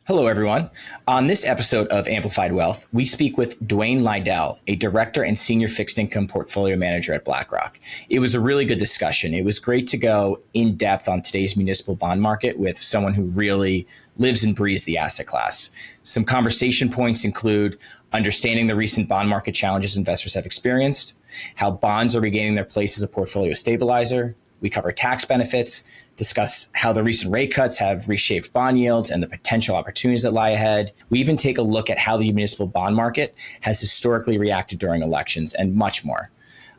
Hello, everyone. On this episode of Amplified Wealth, we speak with Duane Liedl, a director and senior fixed income portfolio manager at BlackRock. It was a really good discussion. It was great to go in depth on today's municipal bond market with someone who really lives and breathes the asset class. Some conversation points include understanding the recent bond market challenges investors have experienced, how bonds are regaining their place as a portfolio stabilizer. We cover tax benefits, discuss how the recent rate cuts have reshaped bond yields and the potential opportunities that lie ahead. We even take a look at how the municipal bond market has historically reacted during elections and much more.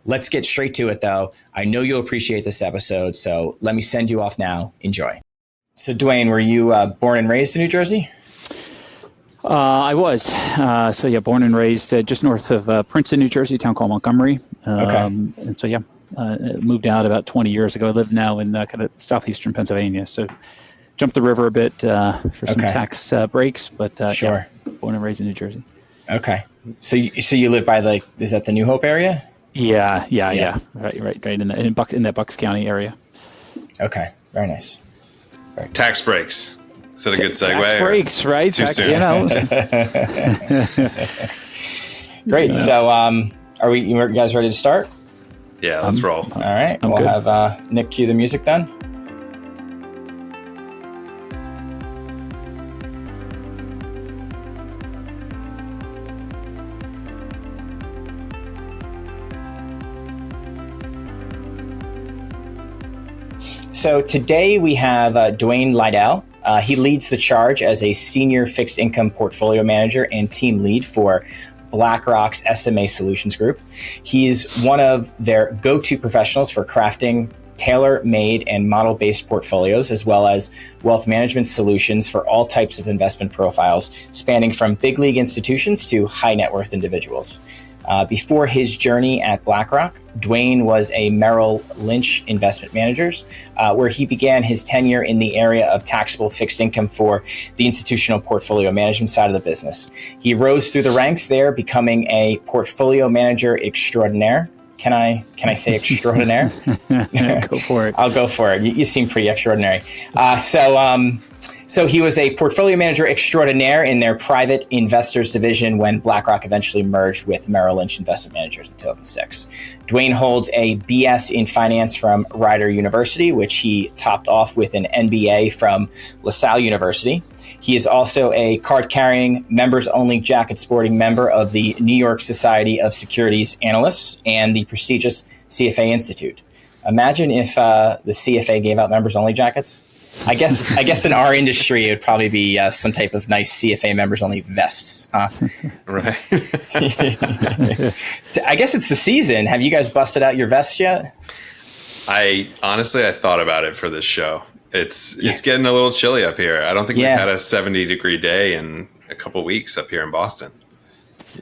Let's get straight to it, though. I know you'll appreciate this episode, so let me send you off now. Enjoy. So, Duane, were you born and raised in New Jersey? I was. Born and raised just north of Princeton, New Jersey, a town called Montgomery. Moved out about 20 years ago. I live now in kind of southeastern Pennsylvania. So jumped the river a bit for some tax breaks, but Sure. Born and raised in New Jersey. Okay. So you live by is that the New Hope area? Yeah. Right in that Bucks County area. Okay. Very nice. Tax breaks. Is that a good segue? Tax breaks, right? Too soon. Great. So are you guys ready to start? Yeah, let's roll. All right. We'll good. have Nick cue the music then. So today we have Duane Liedl. He leads the charge as a senior fixed income portfolio manager and team lead for BlackRock's SMA Solutions Group. He is one of their go-to professionals for crafting tailor-made and model-based portfolios, as well as wealth management solutions for all types of investment profiles, spanning from big league institutions to high net worth individuals. Before his journey at BlackRock, Duane was a Merrill Lynch investment manager, where he began his tenure in the area of taxable fixed income for the institutional portfolio management side of the business. He rose through the ranks there, becoming a portfolio manager extraordinaire. Can I say extraordinaire? Go for it. I'll go for it. You seem pretty extraordinary. So he was a portfolio manager extraordinaire in their private investors division when BlackRock eventually merged with Merrill Lynch Investment Managers in 2006. Duane holds a BS in finance from Rider University, which he topped off with an MBA from LaSalle University. He is also a card-carrying, members-only jacket sporting member of the New York Society of Securities Analysts and the prestigious CFA Institute. Imagine if the CFA gave out members-only jackets. I guess in our industry, it would probably be some type of nice CFA members-only vests. Huh? Right. I guess it's the season. Have you guys busted out your vests yet? I thought about it for this show. It's getting a little chilly up here. I don't think we've had a 70-degree day in a couple weeks up here in Boston.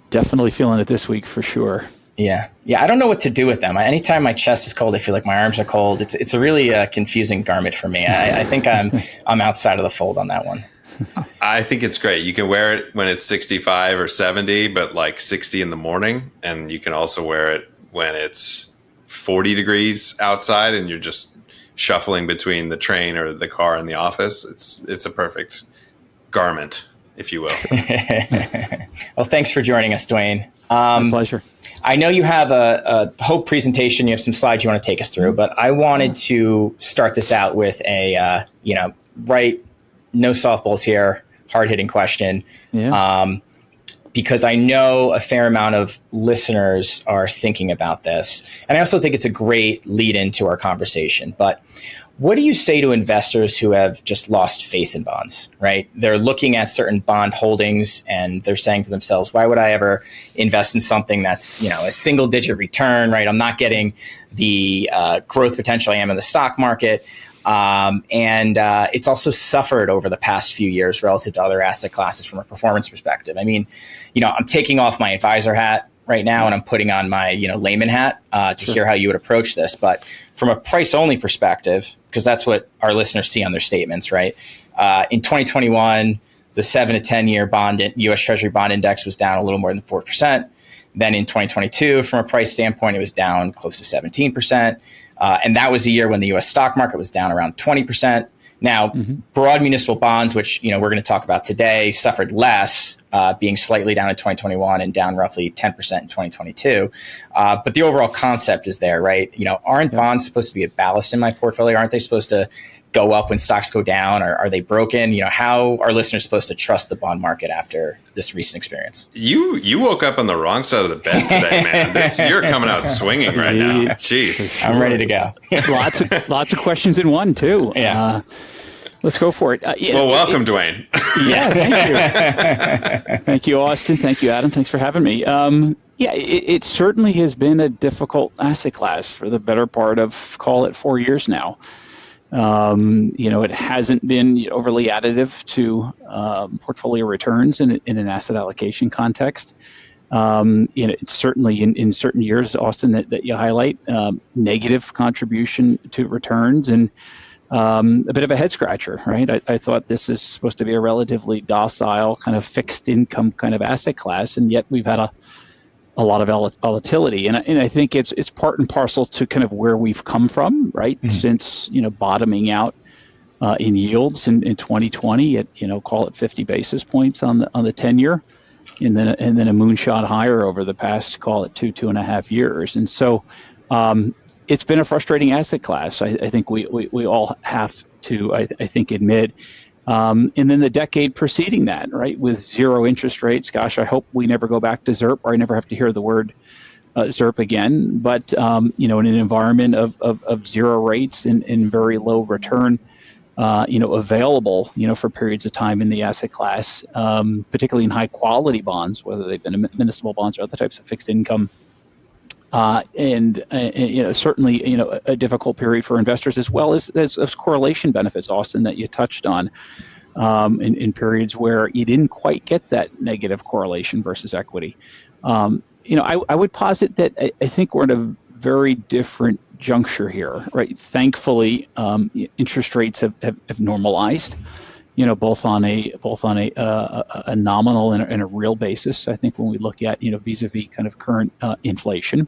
Definitely feeling it this week for sure. Yeah. I don't know what to do with them. Anytime my chest is cold, I feel like my arms are cold. It's a really confusing garment for me. I think I'm outside of the fold on that one. I think it's great. You can wear it when it's 65 or 70, but like 60 in the morning, and you can also wear it when it's 40 degrees outside and you're just shuffling between the train or the car and the office. It's a perfect garment, if you will. Well, thanks for joining us, Duane. My pleasure. I know you have a whole presentation. You have some slides you want to take us through, but I wanted to start this out with a, no softballs here, hard-hitting question. Yeah. Because I know a fair amount of listeners are thinking about this. And I also think it's a great lead into our conversation. But what do you say to investors who have just lost faith in bonds, right? They're looking at certain bond holdings and they're saying to themselves, why would I ever invest in something that's, a single digit return, right? I'm not getting the growth potential I am in the stock market. And it's also suffered over the past few years relative to other asset classes from a performance perspective. I mean, I'm taking off my advisor hat right now and I'm putting on my, layman hat to hear how you would approach this. But from a price only perspective, because that's what our listeners see on their statements, right? In 2021, the 7 to 10 year U.S. Treasury bond index was down a little more than 4%. Then in 2022, from a price standpoint, it was down close to 17%. And that was a year when the U.S. stock market was down around 20%. Now, broad municipal bonds, which we're going to talk about today, suffered less, being slightly down in 2021 and down roughly 10% in 2022. But the overall concept is there, right? Aren't bonds supposed to be a ballast in my portfolio? Aren't they supposed to go up when stocks go down? Or are they broken? How are listeners supposed to trust the bond market after this recent experience? You woke up on the wrong side of the bed today, man. You're coming out swinging right now. Jeez, sure. I'm ready to go. lots of questions in one too. Yeah. Let's go for it. Welcome, Duane. Yeah, thank you. Thank you, Austin. Thank you, Adam. Thanks for having me. It certainly has been a difficult asset class for the better part of, call it, 4 years now. It hasn't been overly additive to portfolio returns in an asset allocation context. It's certainly in certain years, Austin, that you highlight, negative contribution to returns and a bit of a head scratcher, right? I thought this is supposed to be a relatively docile kind of fixed income kind of asset class, and yet we've had a lot of volatility, and I think it's part and parcel to kind of where we've come from, right? Since bottoming out in yields in 2020 at call it 50 basis points on the 10-year, and then a moonshot higher over the past, call it 2.5 years, and so it's been a frustrating asset class. I think we all have to I think admit. And then the decade preceding that, right, with zero interest rates. Gosh, I hope we never go back to ZIRP, or I never have to hear the word ZIRP again. But in an environment of zero rates and very low return, available, for periods of time in the asset class, particularly in high quality bonds, whether they've been municipal bonds or other types of fixed income. Certainly, a difficult period for investors, as well as correlation benefits, Austin, that you touched on, in periods where you didn't quite get that negative correlation versus equity. I would posit that I think we're at a very different juncture here, right? Thankfully, interest rates have normalized. Both on a nominal and a real basis. I think when we look at vis-a-vis kind of current inflation,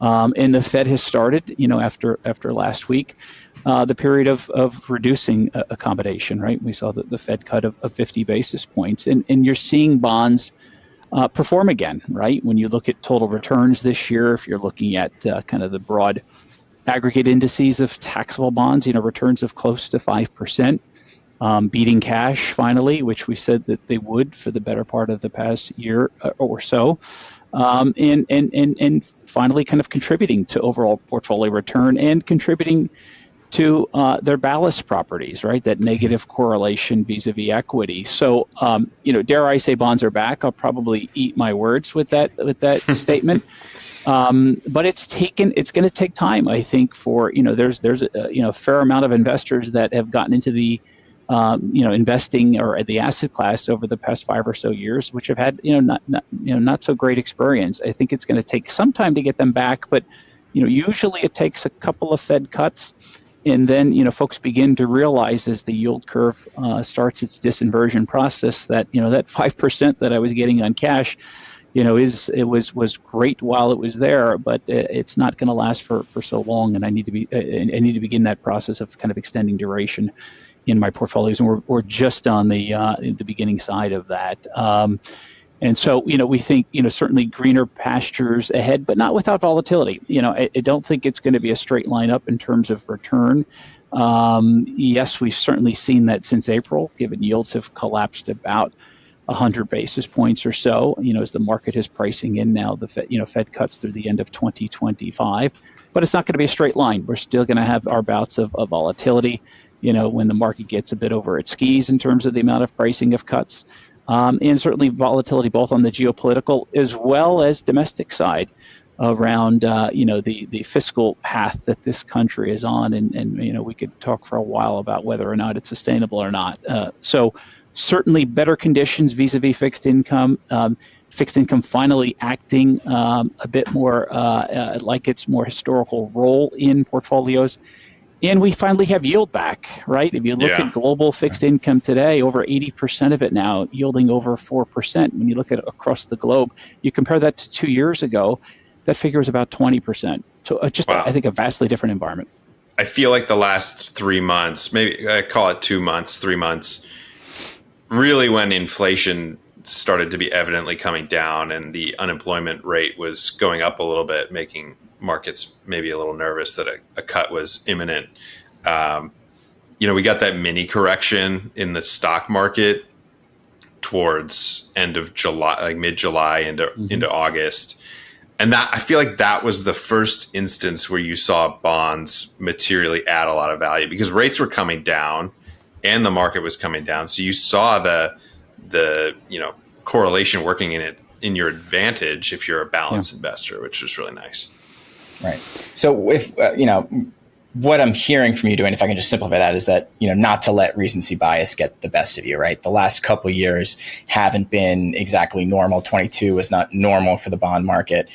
and the Fed has started after last week the period of reducing accommodation. Right, we saw the Fed cut of 50 basis points, and you're seeing bonds perform again. Right, when you look at total returns this year, if you're looking at kind of the broad aggregate indices of taxable bonds, returns of close to 5%. Beating cash finally, which we said that they would for the better part of the past year or so, and finally kind of contributing to overall portfolio return and contributing to their ballast properties, right? That negative correlation vis-a-vis equity. So, dare I say bonds are back? I'll probably eat my words with that statement. But it's going to take time, I think, for there's a fair amount of investors that have gotten into the investing or the asset class over the past 5 or so years, which have had not so great experience. I think it's going to take some time to get them back, but usually it takes a couple of Fed cuts, and then folks begin to realize as the yield curve starts its disinversion process that that 5% that I was getting on cash, was great while it was there, but it's not going to last for so long, and I need to begin that process of kind of extending duration in my portfolios, and we're just on the beginning side of that. And so, we think, certainly greener pastures ahead, but not without volatility. I don't think it's going to be a straight line up in terms of return. Yes, we've certainly seen that since April, given yields have collapsed about 100 basis points or so, as the market is pricing in now the Fed cuts through the end of 2025. But it's not going to be a straight line. We're still going to have our bouts of volatility, when the market gets a bit over its skis in terms of the amount of pricing of cuts. And certainly volatility both on the geopolitical as well as domestic side around, the fiscal path that this country is on. And we could talk for a while about whether or not it's sustainable or not. So certainly better conditions vis-a-vis fixed income. Fixed income finally acting a bit more like its more historical role in portfolios. And we finally have yield back, right? If you look at global fixed income today, over 80% of it now yielding over 4%. When you look at it across the globe, you compare that to 2 years ago, that figure is about 20%. So I think a vastly different environment. I feel like the last 3 months, maybe I call it 2 months, 3 months, really when inflation started to be evidently coming down and the unemployment rate was going up a little bit, making markets maybe a little nervous that a cut was imminent. We got that mini correction in the stock market towards end of July, like mid-July into August. And that, I feel like that was the first instance where you saw bonds materially add a lot of value because rates were coming down and the market was coming down. So you saw the correlation working in your advantage if you're a balanced investor, which was really nice. Right. So if, what I'm hearing from you, Duane, if I can just simplify that, is that, not to let recency bias get the best of you, right? The last couple of years haven't been exactly normal. 22 was not normal for the bond market.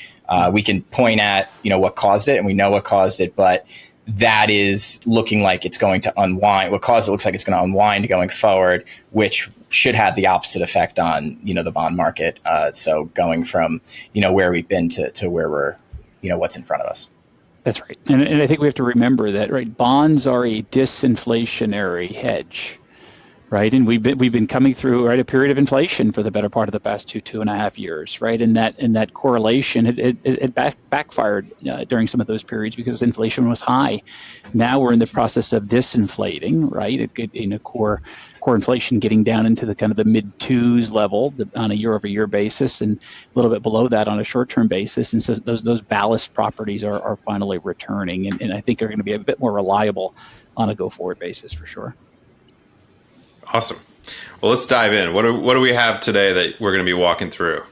We can point at, what caused it, and we know what caused it, but that is looking like it's going to unwind. What caused it looks like it's going to unwind going forward, which should have the opposite effect on, the bond market. So going from, where we've been to where we're, what's in front of us. That's right. And I think we have to remember that, right? Bonds are a disinflationary hedge, right? And we've been coming through, right, a period of inflation for the better part of the past two and a half years, right? And that correlation, it backfired during some of those periods because inflation was high. Now we're in the process of disinflating, right? Core inflation getting down into the kind of the mid-twos level on a year-over-year basis, and a little bit below that on a short-term basis. And so those ballast properties are finally returning, and I think are going to be a bit more reliable on a go-forward basis for sure. Awesome. Well, let's dive in. What do we have today that we're going to be walking through?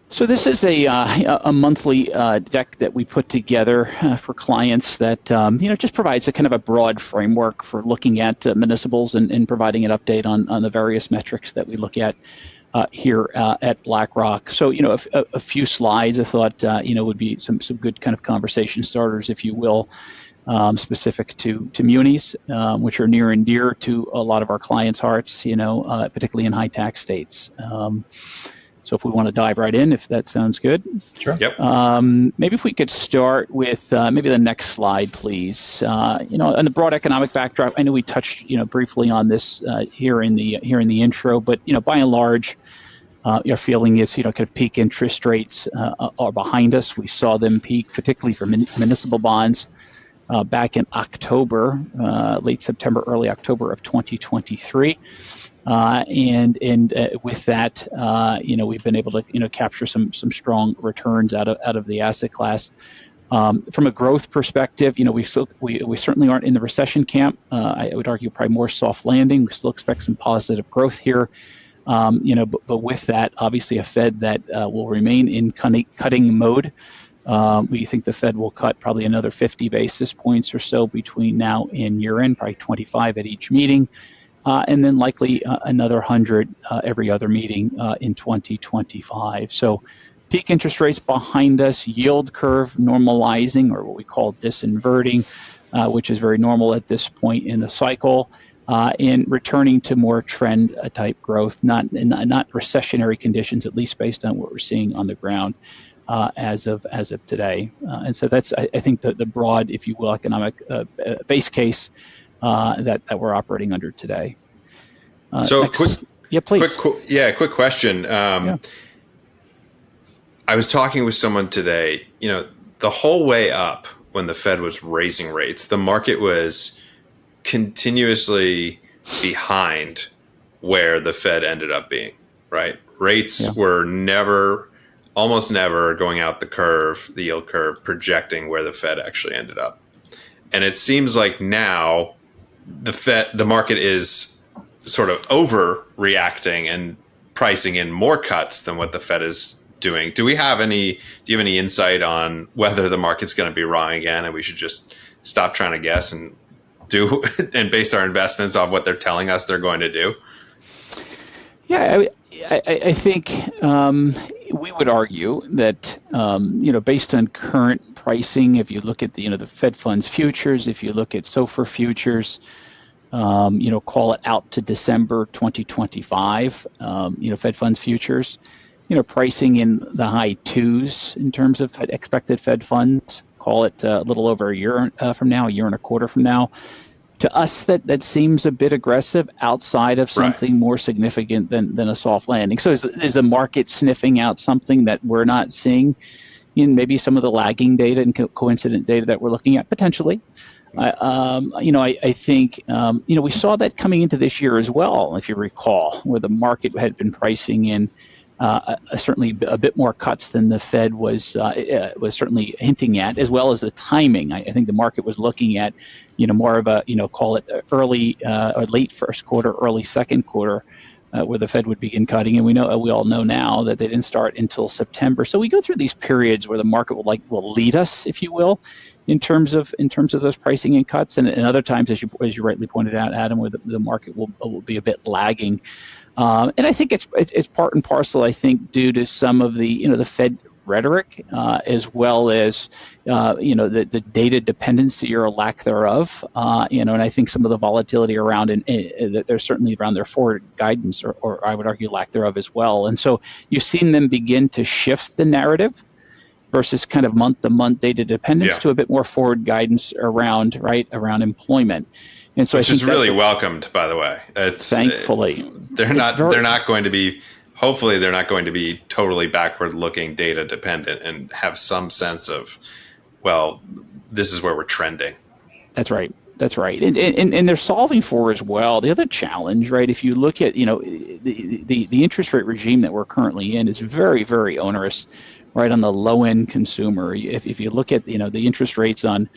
So this is a monthly deck that we put together for clients that just provides a kind of a broad framework for looking at municipals and providing an update on the various metrics that we look at here at BlackRock. So a few slides I thought would be some good kind of conversation starters, if you will. Specific to munis, which are near and dear to a lot of our clients' hearts, particularly in high tax states. So if we want to dive right in, if that sounds good. Sure. Yep. Maybe if we could start with maybe the next slide, please. On the broad economic backdrop, I know we touched briefly on this here in the intro, but by and large, our feeling is kind of peak interest rates are behind us. We saw them peak, particularly for municipal bonds. Back in October, late September, early October of 2023, and with that, we've been able to capture some strong returns out of the asset class. From a growth perspective, we certainly aren't in the recession camp. I would argue probably more soft landing. We still expect some positive growth here. But with that, obviously a Fed that will remain in cutting mode. We think the Fed will cut probably another 50 basis points or so between now and year end, probably 25 at each meeting, and then likely another 100 every other meeting in 2025. So peak interest rates behind us, yield curve normalizing, or what we call disinverting, which is very normal at this point in the cycle, and returning to more trend type growth, not recessionary conditions, at least based on what we're seeing on the ground. As of today, and so that's I think the broad, if you will, economic base case that we're operating under today. Please. Quick question. Yeah. I was talking with someone today. The whole way up when the Fed was raising rates, the market was continuously behind where the Fed ended up being. Right, rates were almost never going out the yield curve, projecting where the Fed actually ended up. And it seems like now the market is sort of overreacting and pricing in more cuts than what the Fed is doing. Do you have any insight on whether the market's going to be wrong again and we should just stop trying to guess and base our investments off what they're telling us they're going to do? Yeah, I think we would argue that based on current pricing, if you look at the Fed funds futures, if you look at SOFR futures, call it out to December 2025, Fed funds futures, pricing in the high twos in terms of expected Fed funds call it a little over a year from now, a year and a quarter from now. To us, that seems a bit aggressive outside of something more significant than a soft landing. So is the market sniffing out something that we're not seeing in maybe some of the lagging data and coincident data that we're looking at? Potentially. I think we saw that coming into this year as well, if you recall, where the market had been pricing in certainly a bit more cuts than the Fed was certainly hinting at, as well as the timing. I think the market was looking at, more of a, call it early or late first quarter, early second quarter, where the Fed would begin cutting. And we all know now that they didn't start until September. So we go through these periods where the market will lead us, if you will, in terms of those pricing and cuts, and other times, as you rightly pointed out, Adam, where the market will be a bit lagging. And I think it's part and parcel, I think, due to some of the the Fed rhetoric, as well as the data dependency or lack thereof. And I think some of the volatility around that there's certainly around their forward guidance, or I would argue lack thereof as well. And so you've seen them begin to shift the narrative versus kind of month-to-month data dependence to a bit more forward guidance around employment. And so which is really welcomed, by the way. Thankfully, they're not going to be. Hopefully, they're not going to be totally backward-looking, data dependent, and have some sense of, well, this is where we're trending. That's right. That's right. And they're solving for as well. The other challenge, right? If you look at the interest rate regime that we're currently in is very, very onerous, right, on the low-end consumer. If you look at the interest rates on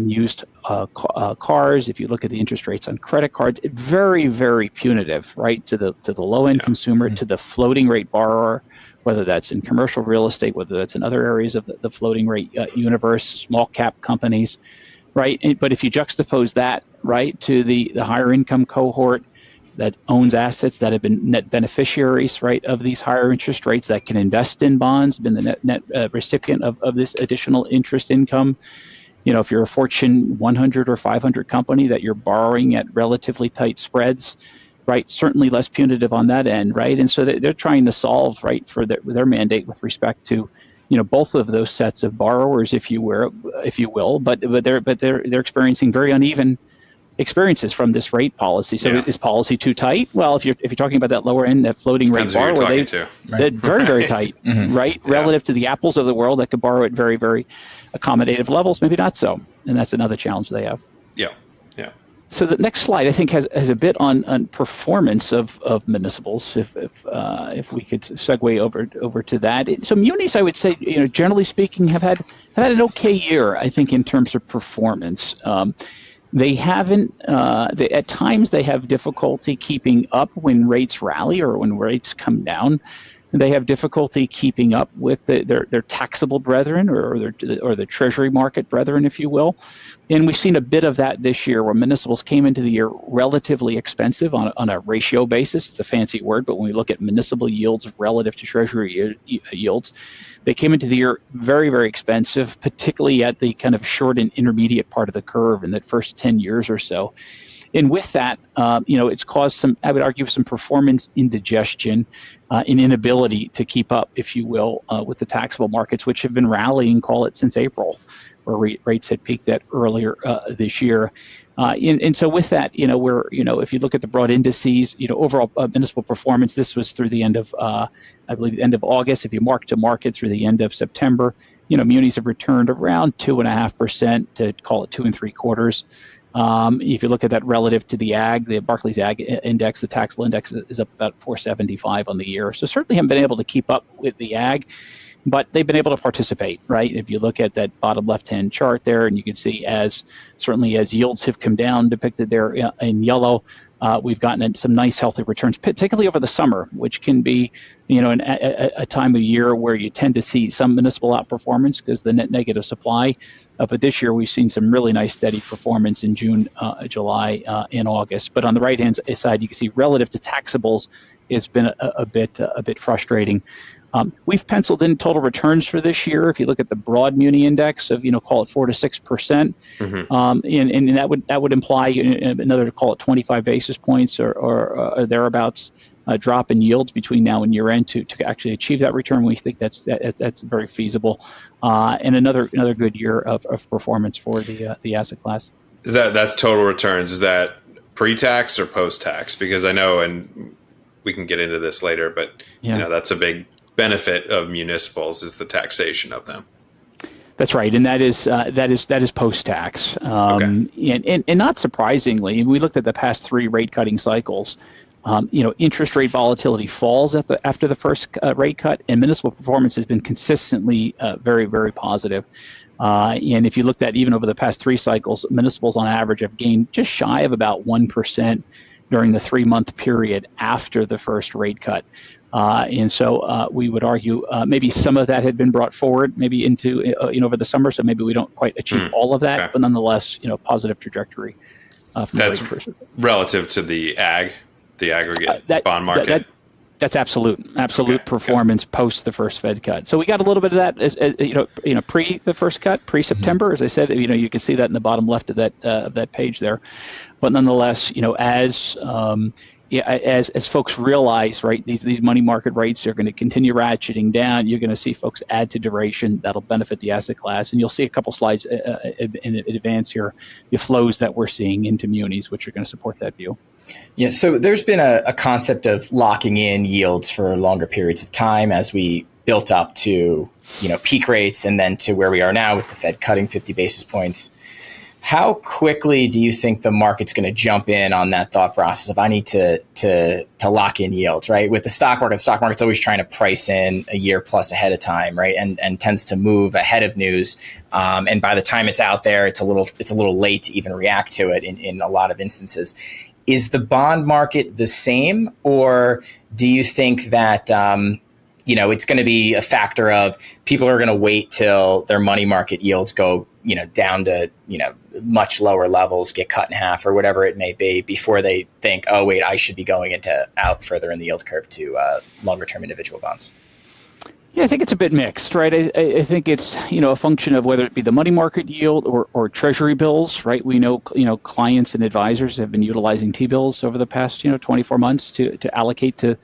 used cars, if you look at the interest rates on credit cards, very, very punitive, right, to the low-end consumer, to the floating rate borrower, whether that's in commercial real estate, whether that's in other areas of the floating rate universe, small cap companies, right? But if you juxtapose that, right, to the higher income cohort that owns assets that have been net beneficiaries, right, of these higher interest rates, that can invest in bonds, been the net recipient of this additional interest income. If you're a Fortune 100 or 500 company that you're borrowing at relatively tight spreads, right, certainly less punitive on that end, right? And so they're trying to solve, right, for their mandate with respect to, both of those sets of borrowers, if you will, but they're experiencing very uneven experiences from this rate policy. So is policy too tight? Well, if you're talking about that lower end, that floating rate borrower, they're very, very tight, right? Relative to the Apples of the world that could borrow at very, very accommodative levels, maybe not so. And that's another challenge they have. Yeah. So the next slide, I think, has a bit on performance of municipals. If we could segue over to that. So munis, I would say, generally speaking, have had an okay year, I think, in terms of performance. They haven't. At times, they have difficulty keeping up when rates rally or when rates come down. They have difficulty keeping up with their taxable brethren or the Treasury market brethren, if you will. And we've seen a bit of that this year, where municipals came into the year relatively expensive on a ratio basis. It's a fancy word, but when we look at municipal yields relative to Treasury yields, they came into the year very, very expensive, particularly at the kind of short and intermediate part of the curve in that first 10 years or so. And with that, it's caused some, I would argue, some performance indigestion, an inability to keep up, if you will, with the taxable markets, which have been rallying, call it, since April, where rates had peaked at earlier this year. And so with that, if you look at the broad indices, overall municipal performance, this was through the end of, I believe, the end of August. If you mark to market through the end of September, munis have returned around 2.5% to call it 2 3/4. If you look at that relative to the Barclays Ag Index, the taxable index is up about 475 on the year. So certainly haven't been able to keep up with the ag, but they've been able to participate, right? If you look at that bottom left-hand chart there, and you can see as yields have come down, depicted there in yellow, we've gotten some nice healthy returns, particularly over the summer, which can be, a time of year where you tend to see some municipal outperformance because the net negative supply. But this year we've seen some really nice steady performance in June, July, and August. But on the right-hand side, you can see relative to taxables, it's been a bit frustrating. We've penciled in total returns for this year. If you look at the broad muni index of, call it 4 to 6%, and that would imply another, call it 25 basis points or thereabouts drop in yields between now and year end to actually achieve that return. We think that's very feasible, and another good year of performance for the asset class. That's total returns? Is that pre-tax or post-tax? Because I know, and we can get into this later, but that's a big benefit of municipals is the taxation of them. That's right, and that is post-tax. And not surprisingly, we looked at the past 3 rate cutting cycles. Interest rate volatility falls after the first rate cut, and municipal performance has been consistently very, very positive. And if you looked at even over the past 3 cycles, municipals on average have gained just shy of about 1% during the 3-month period after the first rate cut. And so we would argue maybe some of that had been brought forward maybe into over the summer, so maybe we don't quite achieve all of that, but nonetheless, positive trajectory. That's relative to the aggregate bond market. That's absolute performance post the first Fed cut. So we got a little bit of that as pre the first cut, pre-September, as I said. You can see that in the bottom left of that page there. But nonetheless, as folks realize, right, these money market rates are going to continue ratcheting down. You're going to see folks add to duration. That'll benefit the asset class, and you'll see a couple slides in advance here, the flows that we're seeing into munis, which are going to support that view. Yeah, so there's been a concept of locking in yields for longer periods of time as we built up to peak rates and then to where we are now with the Fed cutting 50 basis points. How quickly do you think the market's going to jump in on that thought process of I need to lock in yields, right? With the stock market's always trying to price in a year plus ahead of time, right? And tends to move ahead of news. And by the time it's out there, it's a little late to even react to it in a lot of instances. Is the bond market the same, or do you think that it's going to be a factor of people are going to wait till their money market yields go down to much lower levels, get cut in half or whatever it may be, before they think, oh wait, I should be going out further in the yield curve to longer term individual bonds? Yeah, I think it's a bit mixed, right? I think it's a function of whether it be the money market yield or treasury bills, right? We know clients and advisors have been utilizing T-bills over the past 24 months to allocate to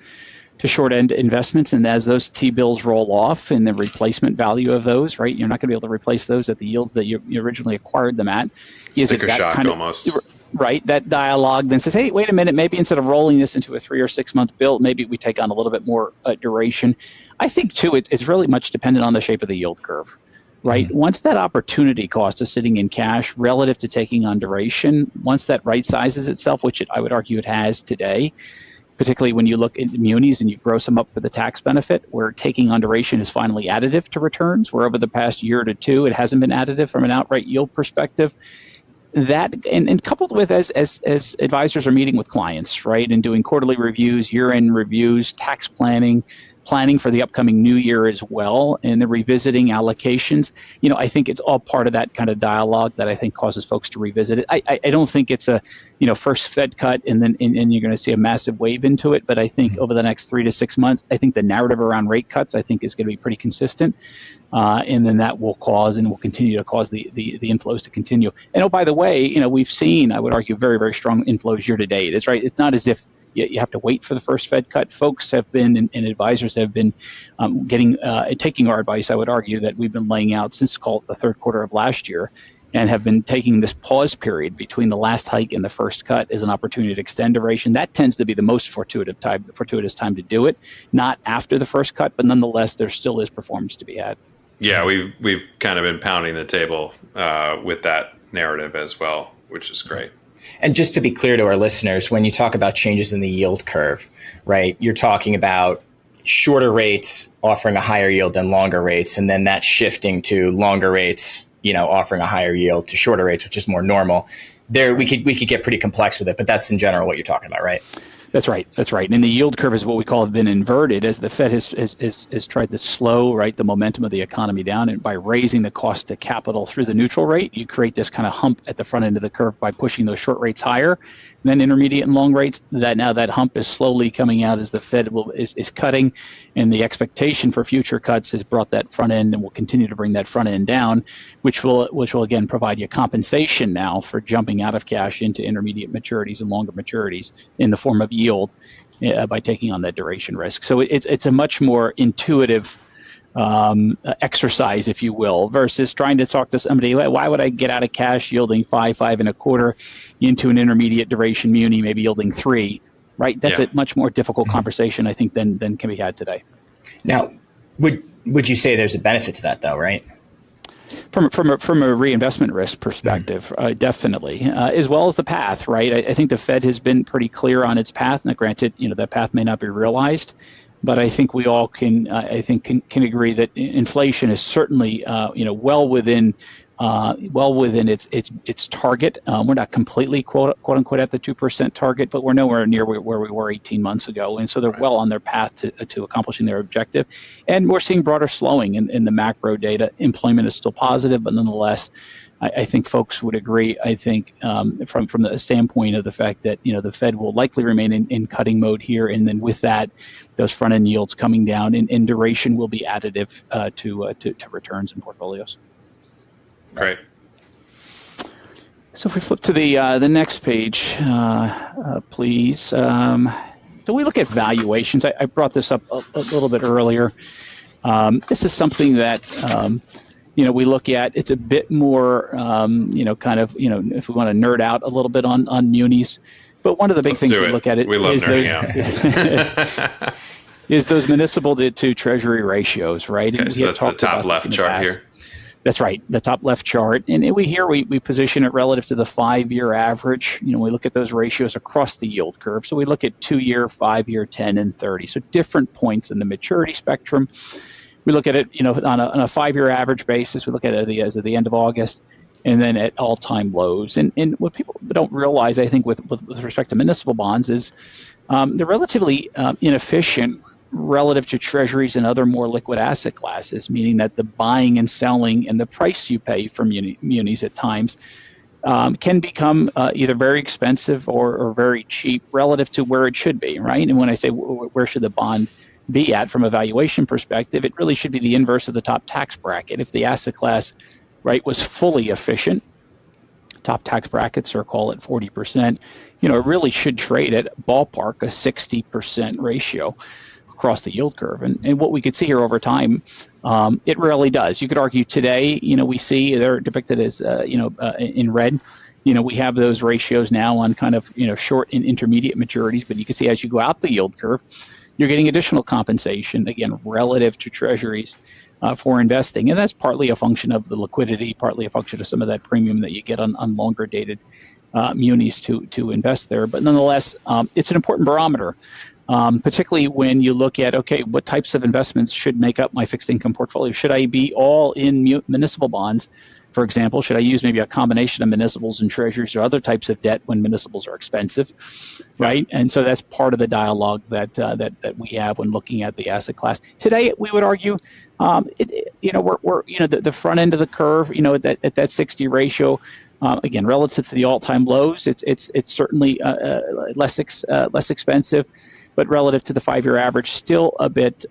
short end investments, and as those T-bills roll off and the replacement value of those, right, you're not going to be able to replace those at the yields that you originally acquired them at. Sticker shock almost. Right, that dialogue then says, hey, wait a minute, maybe instead of rolling this into a 3 or 6 month bill, maybe we take on a little bit more duration. I think too, it's really much dependent on the shape of the yield curve. Right. Mm-hmm. Once that opportunity cost of sitting in cash relative to taking on duration, once that right sizes itself, which I would argue it has today, particularly when you look at munis and you gross them up for the tax benefit, where taking on duration is finally additive to returns, where over the past year to two, it hasn't been additive from an outright yield perspective. That and coupled with as advisors are meeting with clients, right, and doing quarterly reviews, year-end reviews, tax planning for the upcoming new year as well, and the revisiting allocations, I think it's all part of that kind of dialogue that I think causes folks to revisit it. I don't think it's a first Fed cut and then and you're going to see a massive wave into it, but I think over the next 3 to 6 months, I think the narrative around rate cuts I think is going to be pretty consistent. And then that will cause and will continue to cause the inflows to continue. And oh, by the way, we've seen, I would argue, very, very strong inflows year to date. It's right. It's not as if you have to wait for the first Fed cut. Folks have been and advisors have been taking our advice. I would argue that we've been laying out since call it the third quarter of last year, and have been taking this pause period between the last hike and the first cut as an opportunity to extend duration. That tends to be the most fortuitous time to do it, not after the first cut, but nonetheless, there still is performance to be had. Yeah, we've kind of been pounding the table with that narrative as well, which is great. And just to be clear to our listeners, when you talk about changes in the yield curve, right, you're talking about shorter rates offering a higher yield than longer rates, and then that shifting to longer rates, offering a higher yield to shorter rates, which is more normal. There, we could get pretty complex with it, but that's in general what you're talking about, right? That's right. And the yield curve is what we call been inverted as the Fed has tried to slow the momentum of the economy down, and by raising the cost of capital through the neutral rate, you create this kind of hump at the front end of the curve by pushing those short rates higher. And then intermediate and long rates, that hump is slowly coming out as the Fed is cutting, and the expectation for future cuts has brought that front end and will continue to bring that front end down, which will again provide you compensation now for jumping out of cash into intermediate maturities and longer maturities in the form of yield. by taking on that duration risk. So it's a much more intuitive exercise, if you will, versus trying to talk to somebody. Why would I get out of cash yielding 5.25 into an intermediate duration muni, maybe yielding 3? Right. That's a much more difficult conversation, I think, than can be had today. Now, would you say there's a benefit to that, though? Right. From a reinvestment risk perspective, definitely, as well as the path, right? I think the Fed has been pretty clear on its path. Now, granted, that path may not be realized, but I think we all can agree that inflation is certainly, well within its target. We're not completely quote unquote at the 2% target, but we're nowhere near where we were 18 months ago, and so they're well on their path to accomplishing their objective. And we're seeing broader slowing in the macro data. Employment is still positive, but nonetheless, I think folks would agree. I think from the standpoint of the fact that the Fed will likely remain in cutting mode here, and then with that, those front end yields coming down in duration will be additive to returns and portfolios. Great. So if we flip to the next page, please. So we look at valuations. I brought this up a little bit earlier. This is something that we look at. It's a bit more, if we want to nerd out a little bit on munis. But one of the big things we look at we love nerding out. is those municipal to treasury ratios, right? Okay, so that's the top left chart here. That's right, the top left chart. And we position it relative to the 5-year average. We look at those ratios across the yield curve. So we look at 2-year, 5-year, 10, and 30. So different points in the maturity spectrum. We look at it, on a 5-year average basis. We look at it as of the end of August, and then at all-time lows. And what people don't realize, I think, with respect to municipal bonds is they're relatively inefficient relative to treasuries and other more liquid asset classes, meaning that the buying and selling and the price you pay for munis at times can become either very expensive or very cheap relative to where it should be, right? And when I say where should the bond be at from a valuation perspective, it really should be the inverse of the top tax bracket. If the asset class, right, was fully efficient, top tax brackets, or call it 40%, it really should trade at ballpark a 60% ratio across the yield curve. And what we could see here over time, it rarely does. You could argue today, we see they're depicted as, in red. We have those ratios now on kind of, short and intermediate maturities, but you can see as you go out the yield curve, you're getting additional compensation, again, relative to treasuries for investing. And that's partly a function of the liquidity, partly a function of some of that premium that you get on longer dated munis to invest there. But nonetheless, it's an important barometer. Particularly when you look at, okay, what types of investments should make up my fixed income portfolio? Should I be all in municipal bonds, for example? Should I use maybe a combination of municipals and treasuries or other types of debt when municipals are expensive, right? And so that's part of the dialogue that we have when looking at the asset class. Today, we would argue, we're the front end of the curve, at that 60 ratio. Again, relative to the all-time lows, it's certainly less expensive. But relative to the 5-year average, still a bit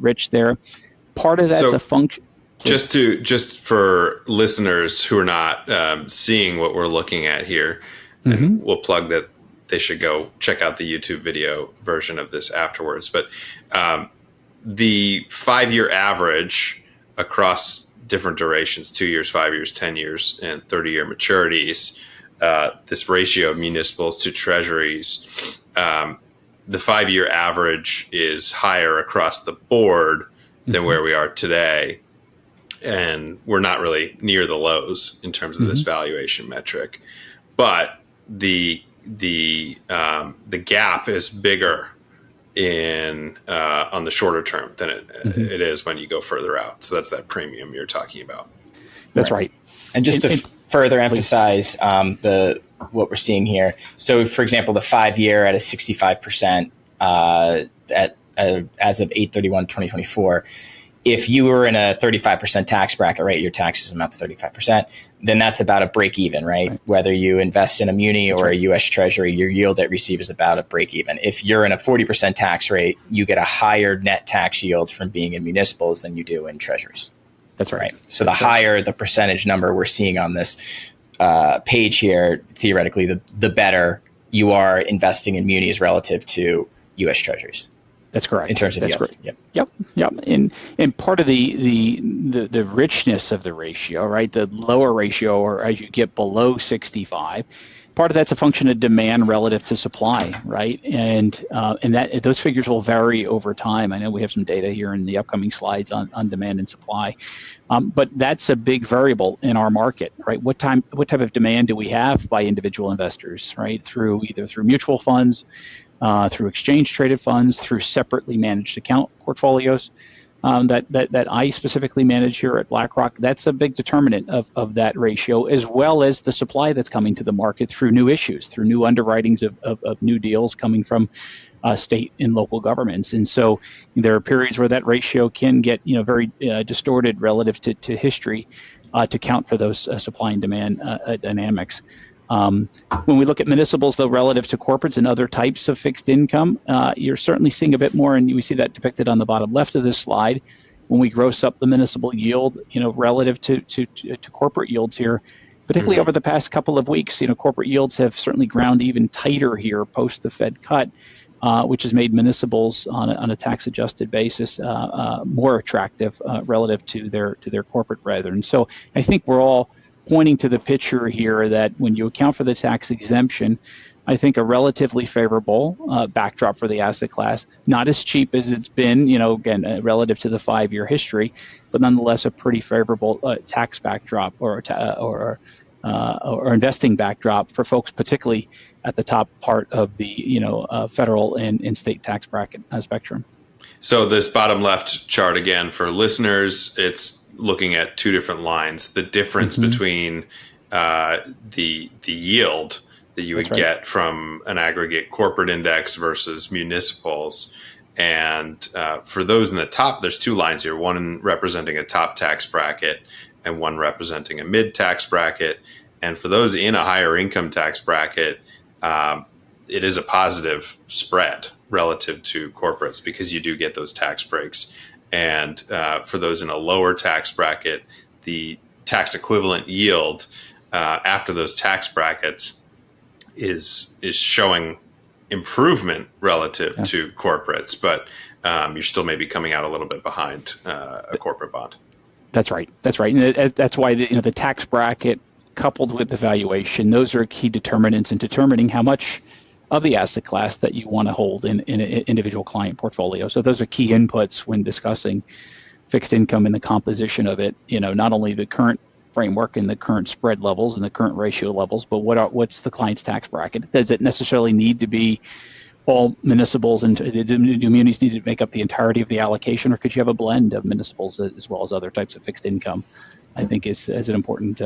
rich there. Part of that's a function. Just for listeners who are not seeing what we're looking at here, and we'll plug that they should go check out the YouTube video version of this afterwards. But the 5-year average across different durations, 2 years, 5 years, 10 years, and 30-year maturities, this ratio of municipals to treasuries, the 5-year average is higher across the board than where we are today. And we're not really near the lows in terms of this valuation metric. But the gap is bigger on the shorter term than it is when you go further out. So that's that premium you're talking about. That's right. And just to further emphasize what we're seeing here. So, for example, the 5-year at a 65% as of 8/31/2024. If you were in a 35% tax bracket, right, your taxes amount to 35%, then that's about a break even, right? Whether you invest in a muni or a U.S. Treasury, your yield at receive is about a break even. If you're in a 40% tax rate, you get a higher net tax yield from being in municipals than you do in treasuries. That's right. So the higher the percentage number we're seeing on this page here, theoretically, the better you are investing in munis relative to U.S. Treasuries. That's correct. In terms of That's yield. correct. Yep. And part of the richness of the ratio, right? The lower ratio, or as you get below 65, part of that's a function of demand relative to supply, right? And that those figures will vary over time. I know we have some data here in the upcoming slides on demand and supply, but that's a big variable in our market, right? What type of demand do we have by individual investors, right? Either through mutual funds, through exchange traded funds, through separately managed account portfolios that I specifically manage here at BlackRock. That's a big determinant of that ratio, as well as the supply that's coming to the market through new issues, through new underwritings of new deals coming from state and local governments. And so there are periods where that ratio can get very distorted relative to history to count for those supply and demand dynamics. When we look at municipals, though, relative to corporates and other types of fixed income, you're certainly seeing a bit more, and we see that depicted on the bottom left of this slide. When we gross up the municipal yield, relative to corporate yields here, particularly over the past couple of weeks, corporate yields have certainly ground even tighter here post the Fed cut, which has made municipals on a tax-adjusted basis more attractive relative to their corporate brethren. So I think we're all pointing to the picture here that when you account for the tax exemption, I think a relatively favorable backdrop for the asset class, not as cheap as it's been, again, relative to the 5-year history, but nonetheless a pretty favorable tax backdrop or investing backdrop for folks, particularly at the top part of the federal and state tax bracket spectrum. So this bottom left chart, again, for listeners, it's looking at two different lines. The difference between the yield that you would get from an aggregate corporate index versus municipals. And for those in the top, there's two lines here, one representing a top tax bracket and one representing a mid tax bracket. And for those in a higher income tax bracket, it is a positive spread relative to corporates because you do get those tax breaks. And for those in a lower tax bracket, the tax equivalent yield after those tax brackets is showing improvement relative to corporates, but you're still maybe coming out a little bit behind a corporate bond. That's right. And that's why the tax bracket coupled with the valuation, those are key determinants in determining how much of the asset class that you want to hold in an individual client portfolio. So those are key inputs when discussing fixed income and the composition of it. Not only the current framework and the current spread levels and the current ratio levels, but what's the client's tax bracket? Does it necessarily need to be all municipals, and do munis need to make up the entirety of the allocation, or could you have a blend of municipals as well as other types of fixed income? I think is an important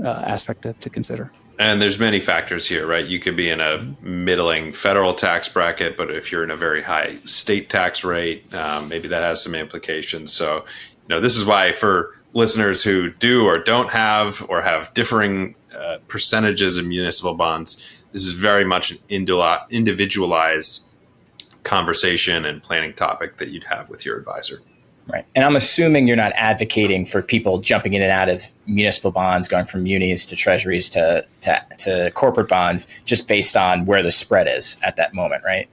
aspect to consider. And there's many factors here, right? You could be in a middling federal tax bracket, but if you're in a very high state tax rate, maybe that has some implications. So, this is why for listeners who do or don't have or have differing percentages of municipal bonds, this is very much an individualized conversation and planning topic that you'd have with your advisor. Right. And I'm assuming you're not advocating for people jumping in and out of municipal bonds, going from munis to treasuries to corporate bonds, just based on where the spread is at that moment, right?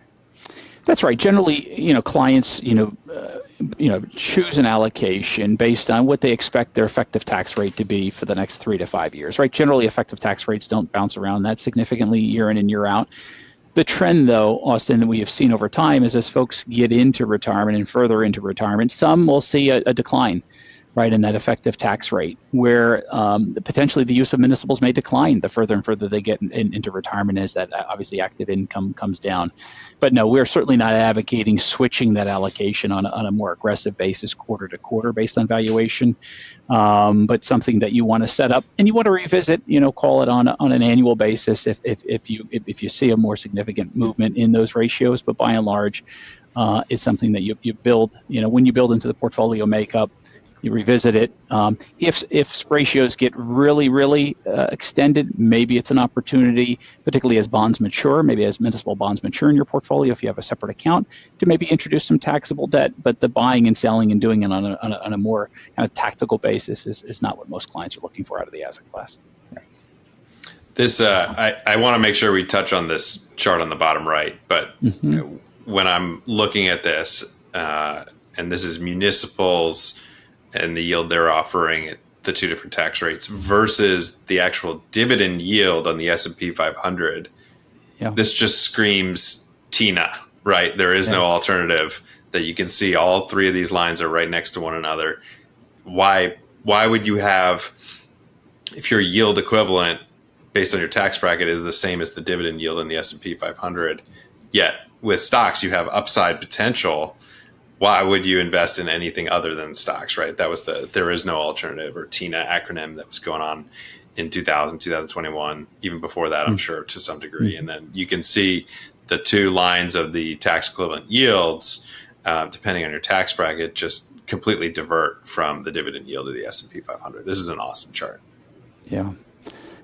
That's right. Generally, clients, choose an allocation based on what they expect their effective tax rate to be for the next 3 to 5 years, right? Generally, effective tax rates don't bounce around that significantly year in and year out. The trend, though, Austin, that we have seen over time is as folks get into retirement and further into retirement, some will see a decline, right, in that effective tax rate, where potentially the use of municipals may decline the further and further they get into retirement as that obviously active income comes down. But no, we're certainly not advocating switching that allocation on a more aggressive basis quarter to quarter based on valuation, but something that you want to set up and you want to revisit, call it on an annual basis if you see a more significant movement in those ratios. But by and large, it's something that you build, when you build into the portfolio makeup, you revisit it. If ratios get really extended, maybe it's an opportunity, particularly as bonds mature, maybe as municipal bonds mature in your portfolio, if you have a separate account, to maybe introduce some taxable debt. But the buying and selling and doing it on a more kind of tactical basis is not what most clients are looking for out of the asset class. This I want to make sure we touch on this chart on the bottom right, but when I'm looking at this, and this is municipals and the yield they're offering at the two different tax rates versus the actual dividend yield on the S&P 500, this just screams TINA, right? There is no alternative that you can see. All three of these lines are right next to one another. Why would you have, if your yield equivalent based on your tax bracket is the same as the dividend yield in the S&P 500, yet with stocks you have upside potential? Why would you invest in anything other than stocks, right? That was there is no alternative, or TINA acronym, that was going on in 2021, even before that, I'm sure, to some degree. And then you can see the two lines of the tax equivalent yields, depending on your tax bracket, just completely divert from the dividend yield of the S&P 500. This is an awesome chart. Yeah.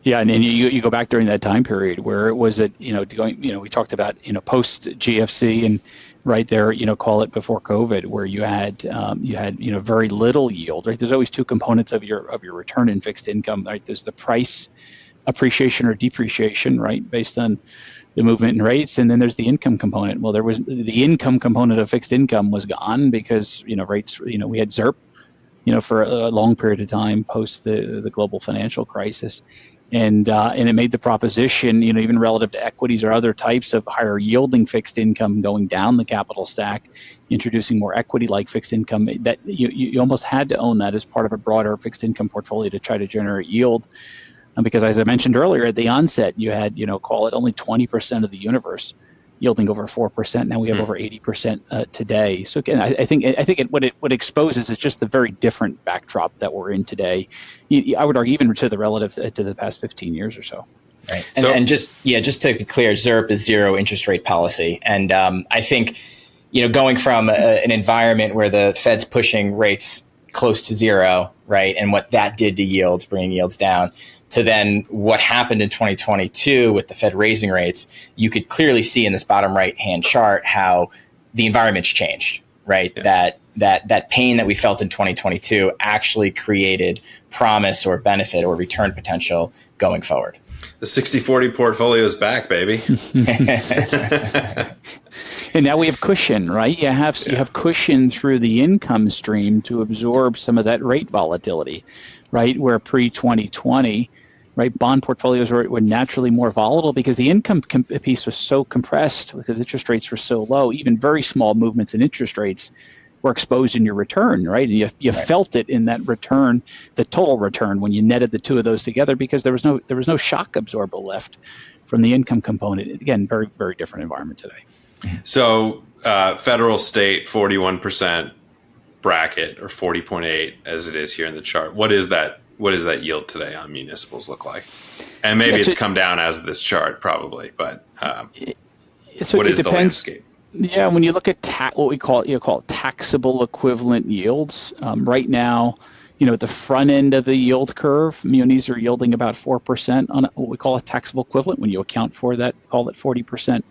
Yeah, and then you go back during that time period where it was we talked about post GFC and right there, call it before COVID, where you had very little yield, right? There's always two components of your return in fixed income, right? There's the price appreciation or depreciation, right, based on the movement in rates, and then there's the income component. Well, there was the income component of fixed income was gone because rates, we had ZIRP, for a long period of time post the global financial crisis. And it made the proposition, even relative to equities or other types of higher yielding fixed income going down the capital stack, introducing more equity-like fixed income, that you almost had to own that as part of a broader fixed income portfolio to try to generate yield. Because as I mentioned earlier at the onset, you had, call it only 20% of the universe yielding over 4%. Now we have over 80% today. So again, I think what it exposes is just the very different backdrop that we're in today. I would argue even to the relative to the past 15 years or so. Right. And just to be clear, ZIRP is zero interest rate policy. And I think, going from an environment where the Fed's pushing rates close to zero, right, and what that did to yields, bringing yields down, to then what happened in 2022 with the Fed raising rates, you could clearly see in this bottom right-hand chart how the environment's changed, right? Yeah. That pain that we felt in 2022 actually created promise or benefit or return potential going forward. The 60-40 portfolio is back, baby. And now we have cushion, right? You have cushion through the income stream to absorb some of that rate volatility, right? Where pre-2020, right, bond portfolios were naturally more volatile because the income piece was so compressed because interest rates were so low. Even very small movements in interest rates were exposed in your return, right? And you felt it in that return, the total return, when you netted the two of those together, because there was no shock absorber left from the income component. Again, very, very different environment today. So federal state 41% bracket, or 40.8 as it is here in the chart. What is that yield today on municipals look like? And maybe it's come down as of this chart, probably, but what is the landscape? Yeah, when you look at what we call taxable equivalent yields, right now, at the front end of the yield curve, munis are yielding about 4% on what we call a taxable equivalent. When you account for that, call it 40%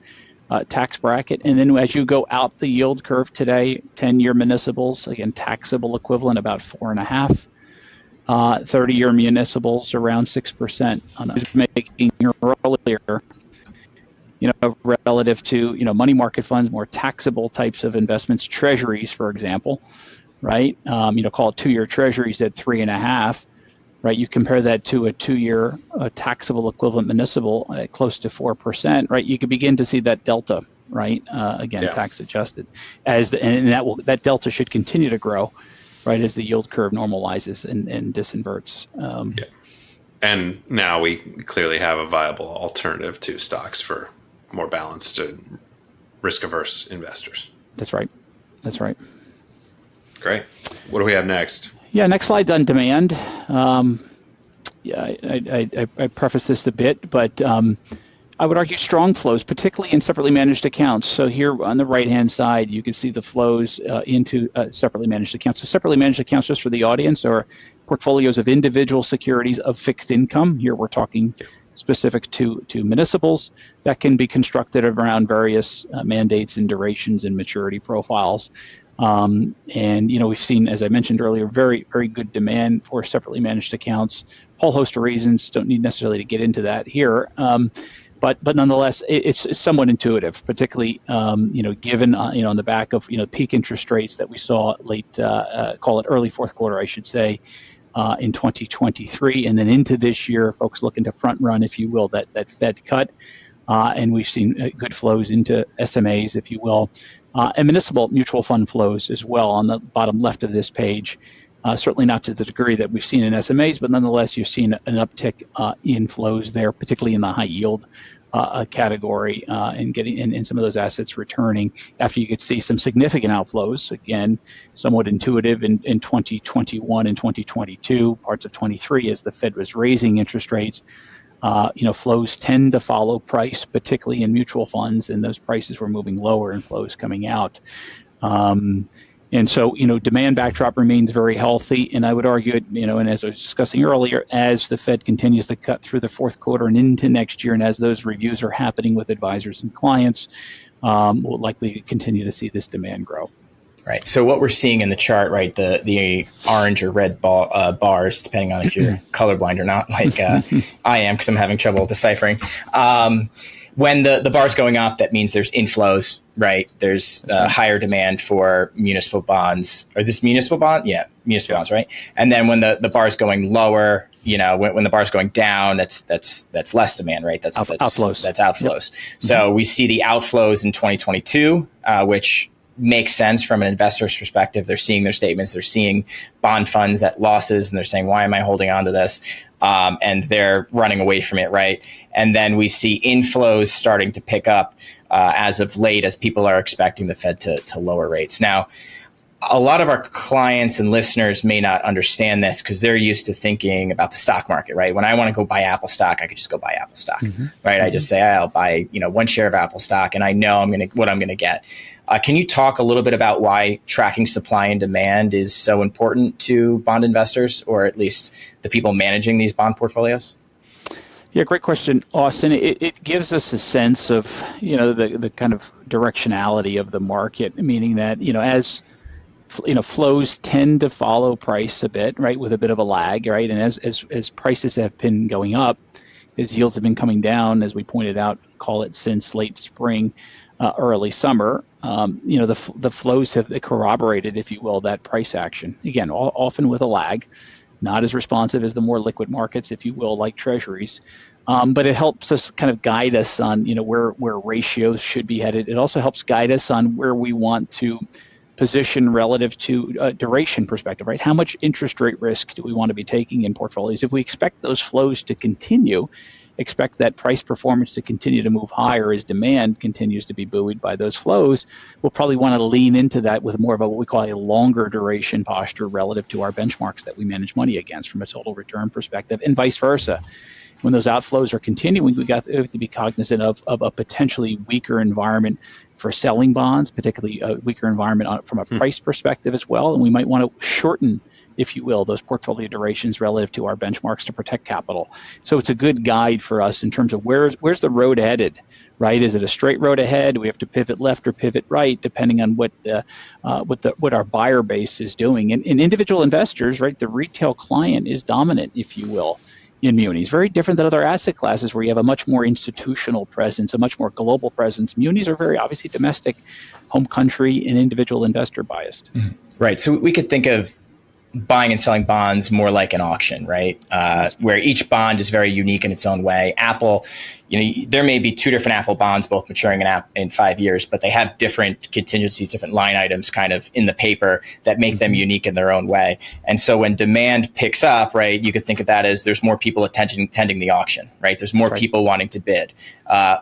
tax bracket. And then as you go out the yield curve today, 10-year municipals, again, taxable equivalent about 4.5%. 30-year municipals around 6%. I was making earlier, relative to money market funds, more taxable types of investments, treasuries, for example, right? Call it 2-year treasuries at 3.5%, right? You compare that to a 2-year taxable equivalent municipal at close to 4%, right? You can begin to see that delta, right? Tax adjusted, that delta should continue to grow, right, as the yield curve normalizes and disinverts. And now we clearly have a viable alternative to stocks for more balanced and risk-averse investors. That's right. Great. What do we have next? Yeah, next slide's on demand. I preface this a bit, but I would argue strong flows, particularly in separately managed accounts. So here on the right-hand side, you can see the flows into separately managed accounts. So separately managed accounts, just for the audience, are portfolios of individual securities of fixed income. Here we're talking specific to municipals that can be constructed around various mandates and durations and maturity profiles. And we've seen, as I mentioned earlier, very, very good demand for separately managed accounts. Whole host of reasons, don't need necessarily to get into that here. but nonetheless, it's somewhat intuitive, particularly given on the back of peak interest rates that we saw late, call it early fourth quarter, I should say, in 2023, and then into this year, folks looking to front run, if you will, that Fed cut. And we've seen good flows into SMAs, if you will, and municipal mutual fund flows as well on the bottom left of this page. Certainly not to the degree that we've seen in SMAs, but nonetheless, you've seen an uptick in flows there, particularly in the high yield category, and getting in some of those assets returning after you could see some significant outflows. Again, somewhat intuitive in 2021 and 2022, parts of 23 as the Fed was raising interest rates. Flows tend to follow price, particularly in mutual funds, and those prices were moving lower and flows coming out. And so, demand backdrop remains very healthy. And I would argue, and as I was discussing earlier, as the Fed continues to cut through the fourth quarter and into next year, and as those reviews are happening with advisors and clients, we'll likely continue to see this demand grow. Right. So what we're seeing in the chart, right, the orange or red bars, depending on if you're colorblind or not, like I am, because I'm having trouble deciphering. When the bar's going up, that means there's inflows, right? There's higher demand for municipal bonds. Or this municipal bond? Yeah, municipal bonds, right? And then when the bar's going lower, when the bar's going down, that's less demand, right? That's outflows. That's outflows. Yep. So we see the outflows in 2022, which makes sense from an investor's perspective. They're seeing their statements. They're seeing bond funds at losses, and they're saying, why am I holding on to this? And they're running away from it, right? And then we see inflows starting to pick up as of late as people are expecting the Fed to lower rates. Now, a lot of our clients and listeners may not understand this because they're used to thinking about the stock market, right? When I want to go buy Apple stock, I could just go buy Apple stock, right? Mm-hmm. I just say, I'll buy, one share of Apple stock, and I know what I'm going to get. Can you talk a little bit about why tracking supply and demand is so important to bond investors, or at least the people managing these bond portfolios? Yeah, great question, Austin. It gives us a sense of, the kind of directionality of the market, meaning that, as flows tend to follow price a bit, right, with a bit of a lag, right? And as prices have been going up, as yields have been coming down, as we pointed out, call it since late spring, early summer, the flows have corroborated, if you will, that price action. Again, often with a lag, not as responsive as the more liquid markets, if you will, like treasuries. But it helps us kind of guide us on, where ratios should be headed. It also helps guide us on where we want to position relative to a duration perspective, right? How much interest rate risk do we want to be taking in portfolios? If we expect those flows to continue, expect that price performance to continue to move higher as demand continues to be buoyed by those flows, we'll probably want to lean into that with more of what we call a longer duration posture relative to our benchmarks that we manage money against from a total return perspective, and vice versa. When those outflows are continuing, we have to be cognizant of a potentially weaker environment for selling bonds, particularly a weaker environment from a price perspective as well. And we might want to shorten, if you will, those portfolio durations relative to our benchmarks to protect capital. So it's a good guide for us in terms of where's the road headed, right? Is it a straight road ahead? Do we have to pivot left or pivot right, depending on what our buyer base is doing? And individual investors, right? The retail client is dominant, if you will, in munis. Very different than other asset classes where you have a much more institutional presence, a much more global presence. Munis are very obviously domestic, home country, and individual investor biased. Mm-hmm. Right. So we could think of buying and selling bonds more like an auction, right? Where each bond is very unique in its own way. Apple, there may be two different Apple bonds, both maturing in 5 years, but they have different contingencies, different line items kind of in the paper that make them unique in their own way. And so when demand picks up, right, you could think of that as there's more people attending the auction, right? There's more people wanting to bid.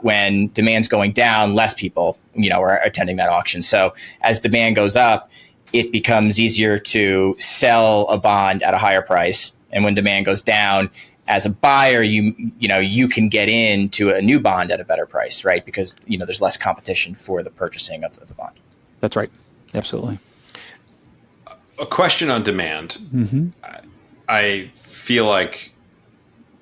When demand's going down, less people, are attending that auction. So as demand goes up, it becomes easier to sell a bond at a higher price. And when demand goes down, as a buyer, you can get into a new bond at a better price, right? Because, there's less competition for the purchasing of the bond. That's right. Absolutely. A question on demand. Mm-hmm. I feel like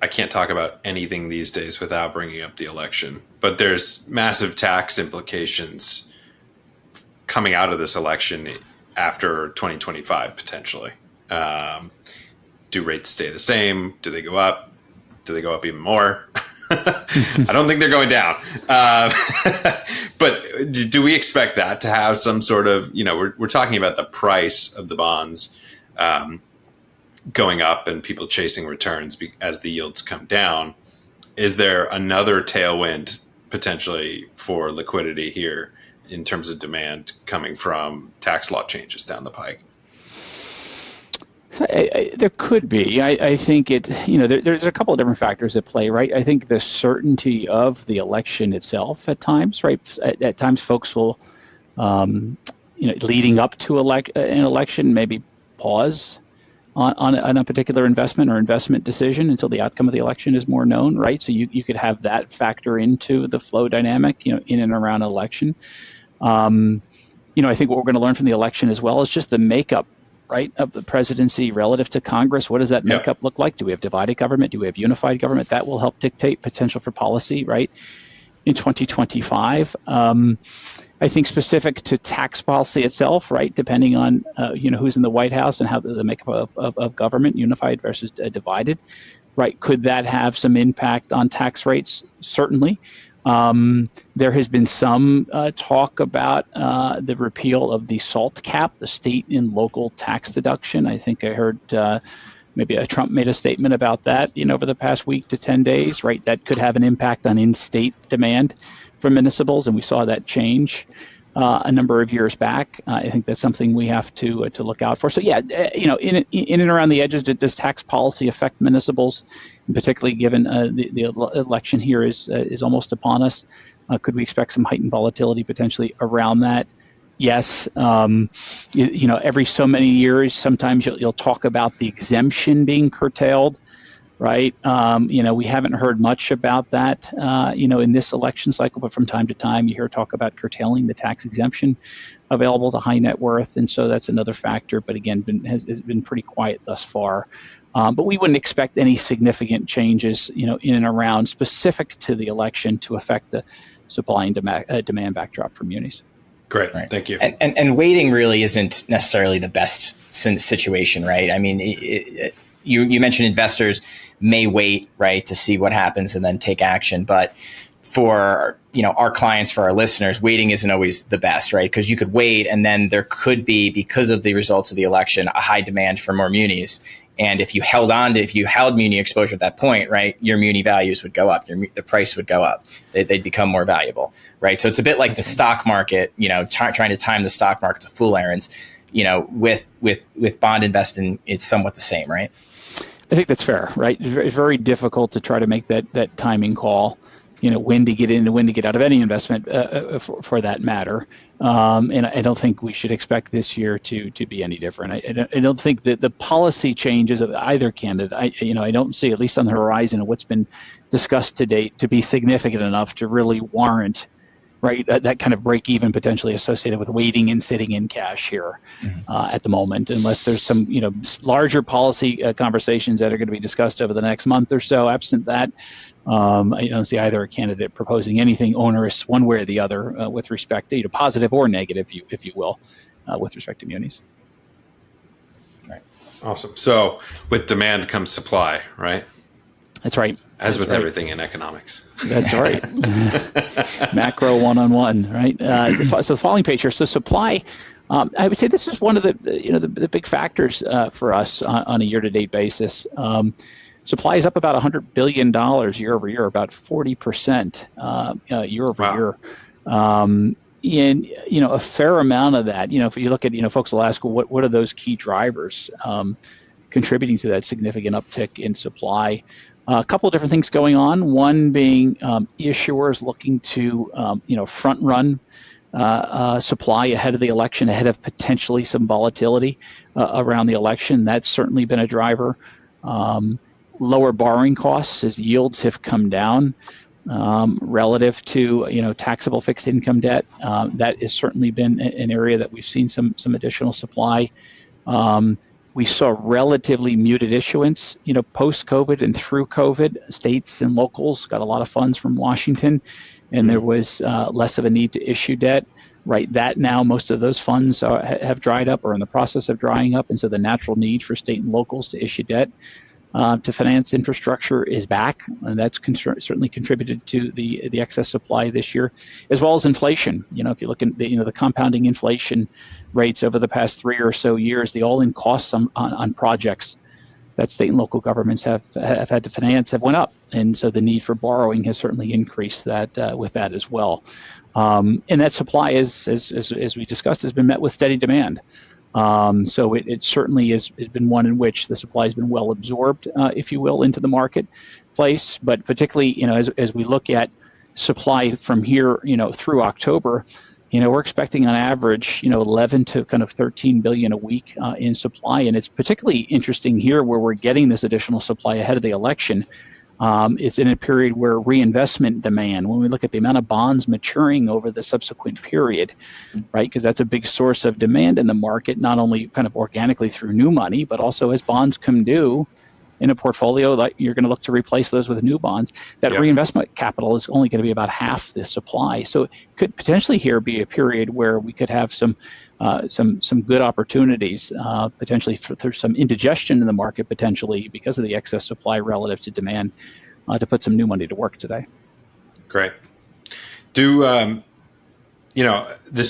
I can't talk about anything these days without bringing up the election, but there's massive tax implications coming out of this election after 2025, potentially. Do rates stay the same? Do they go up? Do they go up even more? I don't think they're going down. But do we expect that to have some sort of, we're talking about the price of the bonds going up and people chasing returns as the yields come down. Is there another tailwind potentially for liquidity here in terms of demand coming from tax law changes down the pike? There could be. I think there's a couple of different factors at play, right? I think the certainty of the election itself at times, right? At times, folks will, leading up to an election, maybe pause on a particular investment or investment decision until the outcome of the election is more known, right? So you could have that factor into the flow dynamic, in and around an election. I think what we're going to learn from the election as well is just the makeup, right, of the presidency relative to Congress. What does that makeup look like? Do we have divided government? Do we have unified government? That will help dictate potential for policy, right, in 2025. I think specific to tax policy itself, right, depending on, who's in the White House and how the makeup of government, unified versus divided, right, could that have some impact on tax rates? Certainly. There has been some talk about the repeal of the SALT cap, the state and local tax deduction. I think I heard maybe Trump made a statement about that, over the past week to 10 days, right? That could have an impact on in-state demand for municipals, and we saw that change a number of years back. I think that's something we have to look out for. So yeah, in and around the edges, does tax policy affect municipals, and particularly given the election here is almost upon us? Could we expect some heightened volatility potentially around that? Yes. Every so many years, sometimes you'll talk about the exemption being curtailed. Right. We haven't heard much about that, in this election cycle, but from time to time you hear talk about curtailing the tax exemption available to high net worth. And so that's another factor. But again, has been pretty quiet thus far. But we wouldn't expect any significant changes, in and around specific to the election to affect the supply and demand backdrop for munis. Great. Right. Thank you. And waiting really isn't necessarily the best situation, right? I mean, you mentioned investors may wait, right, to see what happens and then take action. But for, our clients, for our listeners, waiting isn't always the best, right? Because you could wait and then there could be, because of the results of the election, a high demand for more munis. And if you held muni exposure at that point, right, your muni values would go up, the price would go up, they'd become more valuable, right? So it's a bit like the stock market, trying to time the stock market to fool errands. With bond investing, it's somewhat the same, right? I think that's fair, right? It's very difficult to try to make that timing call, when to get in and when to get out of any investment for that matter. And I don't think we should expect this year to be any different. I don't think that the policy changes of either candidate, I don't see, at least on the horizon, of what's been discussed to date, to be significant enough to really warrant, right, that kind of break even potentially associated with waiting and sitting in cash here at the moment, unless there's some larger policy conversations that are going to be discussed over the next month or so. Absent that, I don't see either a candidate proposing anything onerous one way or the other with respect to positive or negative, if you will, with respect to munis. Right. Awesome. So with demand comes supply, right? That's right. As with everything in economics. That's right. Macro one-on-one, right? So the following page here. So supply, I would say this is one of the big factors for us on a year-to-date basis. Supply is up about $100 billion year over year, about 40% year over year. And a fair amount of that, if you look at, folks will ask, well, what are those key drivers contributing to that significant uptick in supply? A couple of different things going on. One being issuers looking to, front run supply ahead of the election, ahead of potentially some volatility around the election. That's certainly been a driver. Lower borrowing costs as yields have come down relative to, taxable fixed income debt. That has certainly been an area that we've seen some additional supply. We saw relatively muted issuance, post-COVID and through COVID. States and locals got a lot of funds from Washington, and there was less of a need to issue debt. Right, that now most of those funds have dried up or in the process of drying up, and so the natural need for state and locals to issue debt to finance infrastructure is back, and that's certainly contributed to the excess supply this year, as well as inflation. If you look at the compounding inflation rates over the past 3 or so years, the all-in costs on projects that state and local governments have had to finance have went up, and so the need for borrowing has certainly increased that with that as well. And that supply, as we discussed, has been met with steady demand. So it certainly has been one in which the supply has been well absorbed, if you will, into the marketplace. But particularly, as we look at supply from here, through October, we're expecting on average, 11 to kind of 13 billion a week in supply. And it's particularly interesting here where we're getting this additional supply ahead of the election. It's in a period where reinvestment demand, when we look at the amount of bonds maturing over the subsequent period, right, because that's a big source of demand in the market, not only kind of organically through new money, but also as bonds come due in a portfolio, like you're going to look to replace those with new bonds. That reinvestment capital is only going to be about half the supply. So it could potentially here be a period where we could have some good opportunities, potentially through some indigestion in the market, potentially because of the excess supply relative to demand, to put some new money to work today. Great. This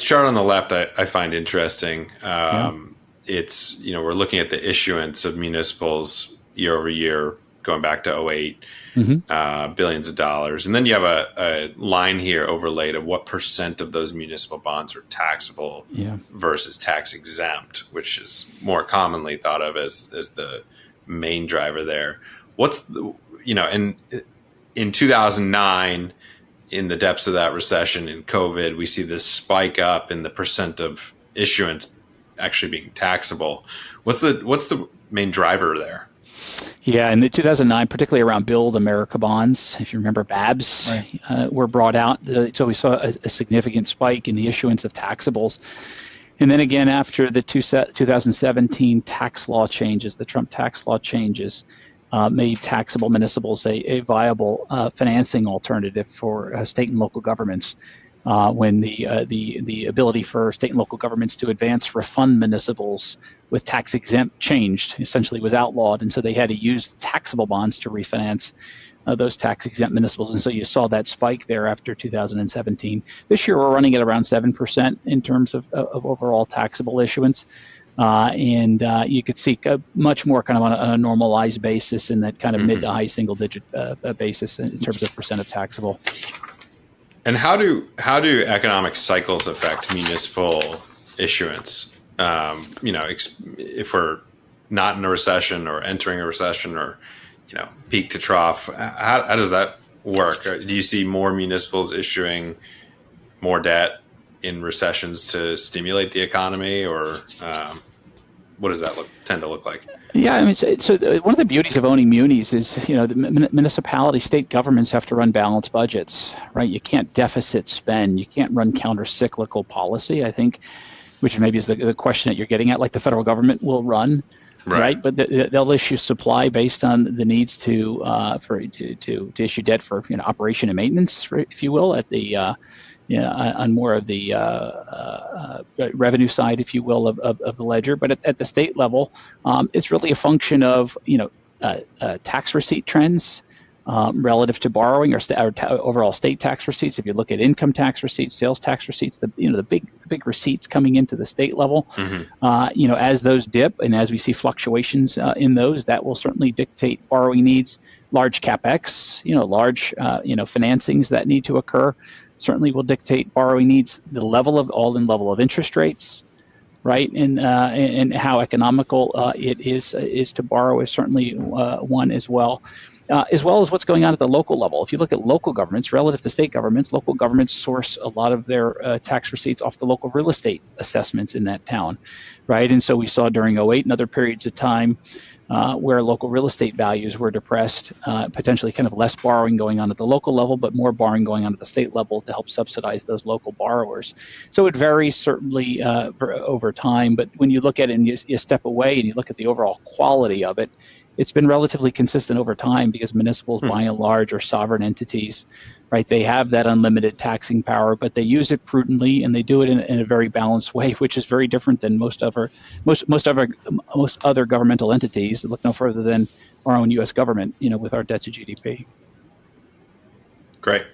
chart on the left I find interesting. It's, we're looking at the issuance of municipals year over year, going back to 2008, billions of dollars. And then you have a line here overlaid of what percent of those municipal bonds are taxable versus tax exempt, which is more commonly thought of as the main driver there. In 2009, in the depths of that recession in COVID, we see this spike up in the percent of issuance actually being taxable. What's the main driver there? Yeah, in the 2009, particularly around Build America bonds, if you remember, BABs were brought out. So we saw a significant spike in the issuance of taxables. And then again, after the 2017 tax law changes, the Trump tax law changes, made taxable municipals a viable financing alternative for state and local governments. When the ability for state and local governments to advance refund municipals with tax exempt changed, essentially was outlawed, and so they had to use taxable bonds to refinance those tax exempt municipals, and so you saw that spike there after 2017. This year we're running at around 7% in terms of overall taxable issuance, and you could see much more kind of on a normalized basis in that kind of mid to high single digit basis in terms of percent of taxable. And how do economic cycles affect municipal issuance? If we're not in a recession or entering a recession or, peak to trough, how does that work? Do you see more municipals issuing more debt in recessions to stimulate the economy, or what does that tend to look like? Yeah, I mean, so one of the beauties of owning munis is, the municipality, state governments have to run balanced budgets, right? You can't deficit spend. You can't run counter-cyclical policy, I think, which maybe is the question that you're getting at, like the federal government will run, right? But they'll issue supply based on the needs to issue debt for operation and maintenance, if you will, at the on more of the revenue side, if you will, of the ledger. But at the state level, it's really a function of tax receipt trends relative to borrowing or overall state tax receipts. If you look at income tax receipts, sales tax receipts, the big receipts coming into the state level, as those dip and as we see fluctuations in those, that will certainly dictate borrowing needs. Large capex, large financings that need to occur certainly will dictate borrowing needs. The level of interest rates, right, and how economical it is to borrow is certainly one as well as what's going on at the local level. If you look at local governments relative to state governments, local governments source a lot of their tax receipts off the local real estate assessments in that town, right? And so we saw during 2008 and other periods of time where local real estate values were depressed, potentially kind of less borrowing going on at the local level, but more borrowing going on at the state level to help subsidize those local borrowers. So it varies certainly over time, but when you look at it and you step away and you look at the overall quality of it, it's been relatively consistent over time because municipals, by and large, are sovereign entities, right? They have that unlimited taxing power, but they use it prudently and they do it in a very balanced way, which is very different than most other governmental entities. Look no further than our own U.S. government, with our debt to GDP. Great.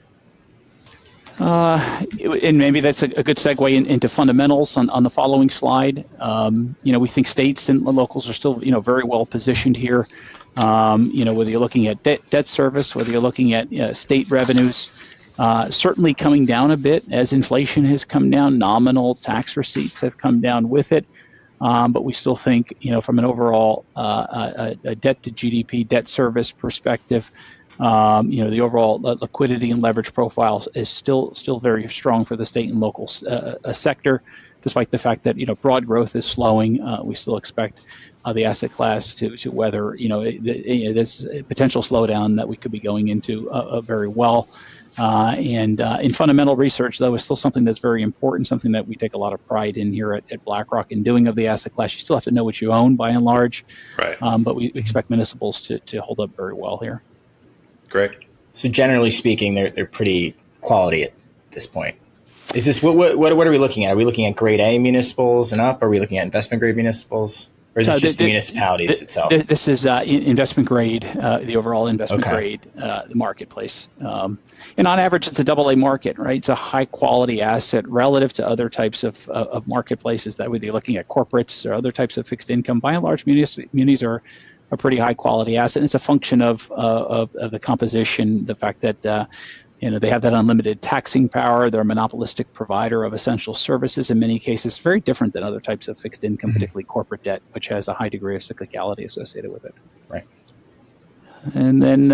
And maybe that's a good segue into fundamentals on the following slide. We think states and locals are still, very well positioned here. Whether you're looking at debt service, whether you're looking at state revenues, certainly coming down a bit as inflation has come down. Nominal tax receipts have come down with it. But we still think, from an overall a debt to GDP, debt service perspective, the overall liquidity and leverage profile is still very strong for the state and local sector, despite the fact that broad growth is slowing. We still expect the asset class to weather this potential slowdown that we could be going into very well. And in fundamental research, though, is still something that's very important, something that we take a lot of pride in here at BlackRock in doing of the asset class. You still have to know what you own, by and large, right? But we expect municipals to hold up very well here. Great. So generally speaking, they're pretty quality at this point. Is this what are we looking at? Are we looking at grade A municipals and up? Are we looking at investment grade municipals? Or is this just the municipalities itself? This is investment grade, the overall investment grade, the marketplace. And on average, it's a AA market, right? It's a high quality asset relative to other types of marketplaces, that whether you're looking at corporates or other types of fixed income. By and large, munis are a pretty high quality asset. And it's a function of the composition, the fact that they have that unlimited taxing power. They're a monopolistic provider of essential services in many cases, very different than other types of fixed income, particularly corporate debt, which has a high degree of cyclicality associated with it. Right. And then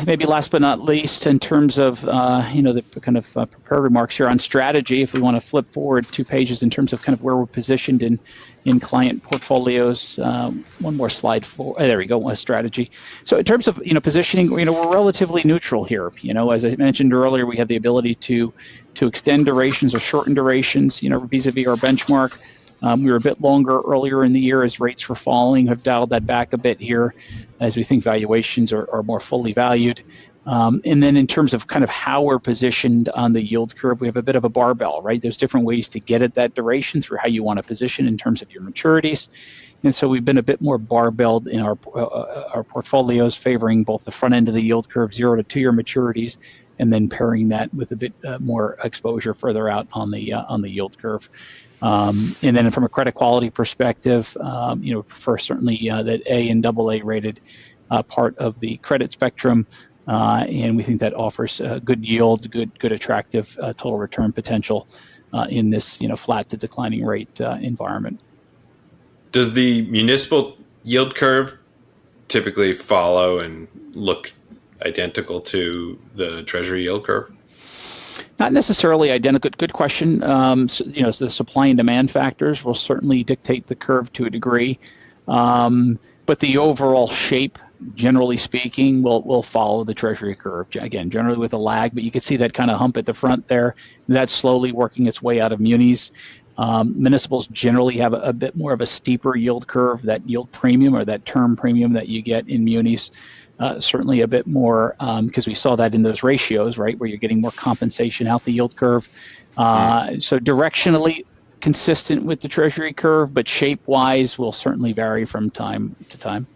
maybe last but not least, in terms of the kind of prepared remarks here on strategy, if we want to flip forward 2 pages in terms of kind of where we're positioned in client portfolios. One more slide there we go, strategy. So in terms of positioning, we're relatively neutral here. As I mentioned earlier, we have the ability to extend durations or shorten durations. Vis-a-vis our benchmark. We were a bit longer earlier in the year as rates were falling, have dialed that back a bit here as we think valuations are more fully valued. And then in terms of kind of how we're positioned on the yield curve, we have a bit of a barbell, right? There's different ways to get at that duration through how you want to position in terms of your maturities. And so we've been a bit more barbelled in our portfolios, favoring both the front end of the yield curve, 0 to 2 year maturities, and then pairing that with a bit more exposure further out on the yield curve. And then from a credit quality perspective, prefer certainly that A and AA rated part of the credit spectrum, and we think that offers good yield, good attractive total return potential in this flat to declining rate environment. Does the municipal yield curve typically follow and look identical to the Treasury yield curve? Not necessarily identical. Good question. So the supply and demand factors will certainly dictate the curve to a degree, but the overall shape, generally speaking, will follow the Treasury curve. Again, generally with a lag, but you can see that kind of hump at the front there. That's slowly working its way out of munis. Municipals generally have a bit more of a steeper yield curve. That yield premium or that term premium that you get in munis. Certainly a bit more because we saw that in those ratios, right, where you're getting more compensation out the yield curve. So directionally consistent with the Treasury curve, but shape-wise will certainly vary from time to time.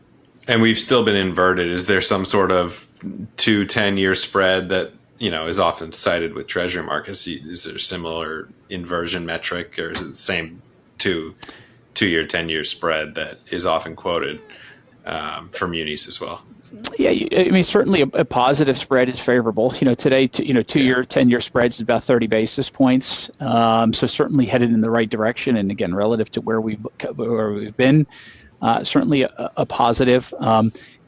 And we've still been inverted. Is there some sort of 2 10-year spread that is often cited with Treasury markets? Is there a similar inversion metric, or is it the same 2-year 10-year spread that is often quoted for munis as well? Yeah, certainly a positive spread is favorable. Today, 2-year, 10-year spreads is about 30 basis points. So certainly headed in the right direction. And again, relative to where we've been, certainly a positive.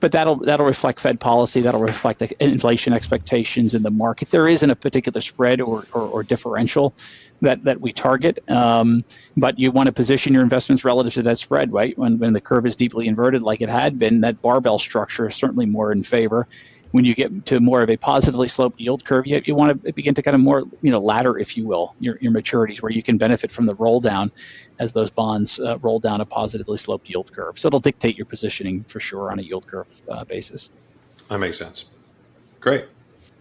But that'll reflect Fed policy. That'll reflect inflation expectations in the market. There isn't a particular spread or differential that we target, but you want to position your investments relative to that spread, right? When the curve is deeply inverted like it had been, that barbell structure is certainly more in favor. when you get to more of a positively sloped yield curve, you want to begin to kind of more, ladder, if you will, your maturities, where you can benefit from the roll down as those bonds roll down a positively sloped yield curve. So it'll dictate your positioning for sure on a yield curve basis. That makes sense. Great.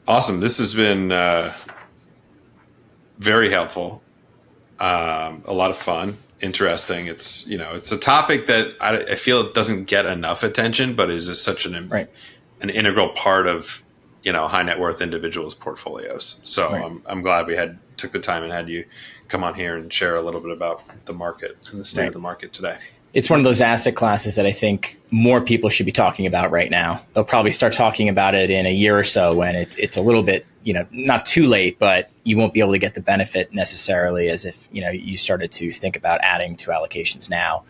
Awesome. This has been very helpful. A lot of fun, interesting. It's a topic that I feel it doesn't get enough attention, but is such an integral part of high net worth individuals' portfolios. So I'm glad we took the time and had you come on here and share a little bit about the market and the state of the market today. It's one of those asset classes that I think more people should be talking about right now. They'll probably start talking about it in a year or so when it's a little bit, not too late, but you won't be able to get the benefit necessarily as if, you started to think about adding to allocations now,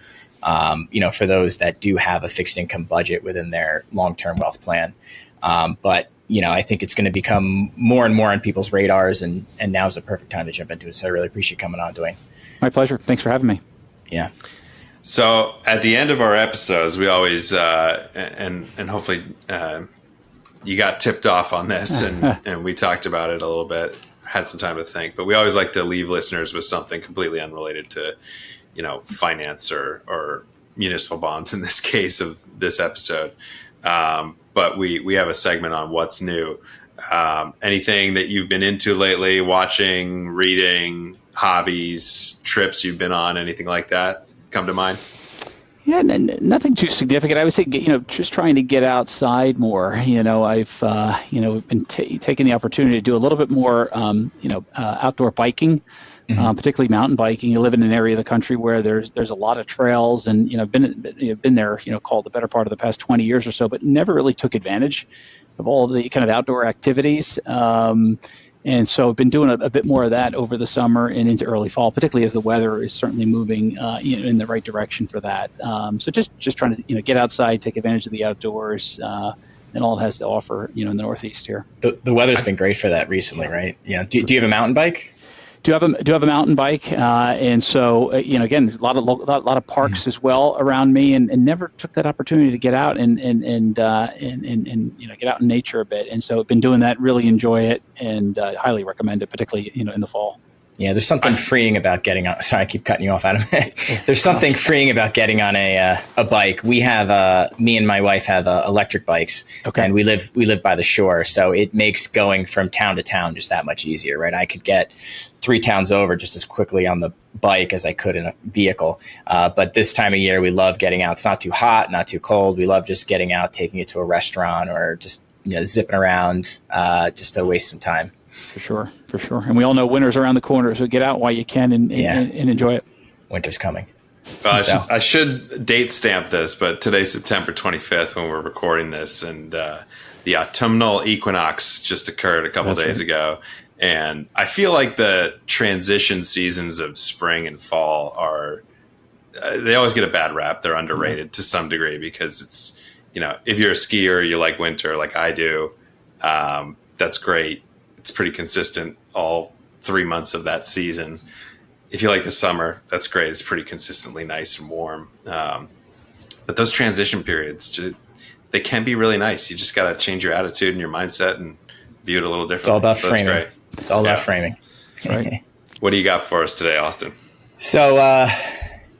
for those that do have a fixed income budget within their long-term wealth plan. But I think it's going to become more and more on people's radars, and now's the perfect time to jump into it. So I really appreciate coming on, Duane. My pleasure. Thanks for having me. Yeah. So at the end of our episodes, we always, and hopefully you got tipped off on this and we talked about it a little bit, had some time to think, but we always like to leave listeners with something completely unrelated to, finance or municipal bonds in this case of this episode. But we have a segment on what's new. Anything that you've been into lately, watching, reading, hobbies, trips you've been on, anything like that come to mind? Yeah, nothing too significant. I would say, just trying to get outside more. I've, been taking the opportunity to do a little bit more, outdoor biking, particularly mountain biking. You live in an area of the country where there's a lot of trails, and been there, called the better part of the past 20 years or so, but never really took advantage of all of the kind of outdoor activities. And so I've been doing a bit more of that over the summer and into early fall, particularly as the weather is certainly moving in the right direction for that. So just trying to get outside, take advantage of the outdoors, and all it has to offer in the Northeast here. The weather's been great for that recently, right? Yeah. Do you have a mountain bike? Do have a mountain bike, and so again, a lot of parks as well around me, and never took that opportunity to get out and get out in nature a bit. And so I've been doing that, really enjoy it, and highly recommend it, particularly in the fall. Yeah, there's something freeing about getting on. Sorry, I keep cutting you off, Adam. There's something freeing about getting on a bike. We have me and my wife have electric bikes, and we live by the shore, so it makes going from town to town just that much easier, right? I could get 3 towns over just as quickly on the bike as I could in a vehicle. But this time of year, we love getting out. It's not too hot, not too cold. We love just getting out, taking it to a restaurant, or just zipping around just to waste some time. For sure. And we all know winter's around the corner, so get out while you can and enjoy it. Winter's coming. Well, I should date stamp this, but today's September 25th when we're recording this, and the autumnal equinox just occurred a couple days ago. And I feel like the transition seasons of spring and fall they always get a bad rap. They're underrated to some degree because it's, if you're a skier, you like winter like I do, that's great. It's pretty consistent all 3 months of that season. If you like the summer, that's great. It's pretty consistently nice and warm. But those transition periods, they can be really nice. You just got to change your attitude and your mindset and view it a little differently. It's all about framing. That's great. It's all about framing. That's right. What do you got for us today, Austin? So,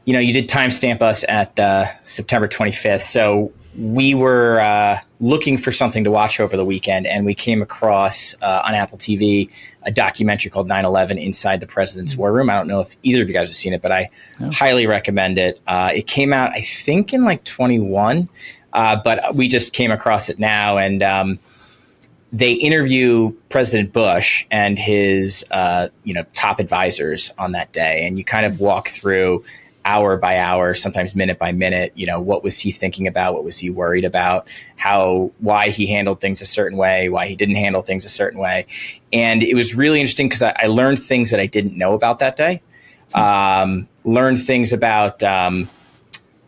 you did timestamp us at September 25th. So we were looking for something to watch over the weekend, and we came across on Apple TV a documentary called 9/11 Inside the President's War Room. I don't know if either of you guys have seen it, but I highly recommend it. It came out, I think, in like 21, but we just came across it now, and they interview President Bush and his top advisors on that day, and you kind of walk through hour by hour, sometimes minute by minute, what was he thinking about? What was he worried about? Why he handled things a certain way, why he didn't handle things a certain way. And it was really interesting because I learned things that I didn't know about that day. Learned things about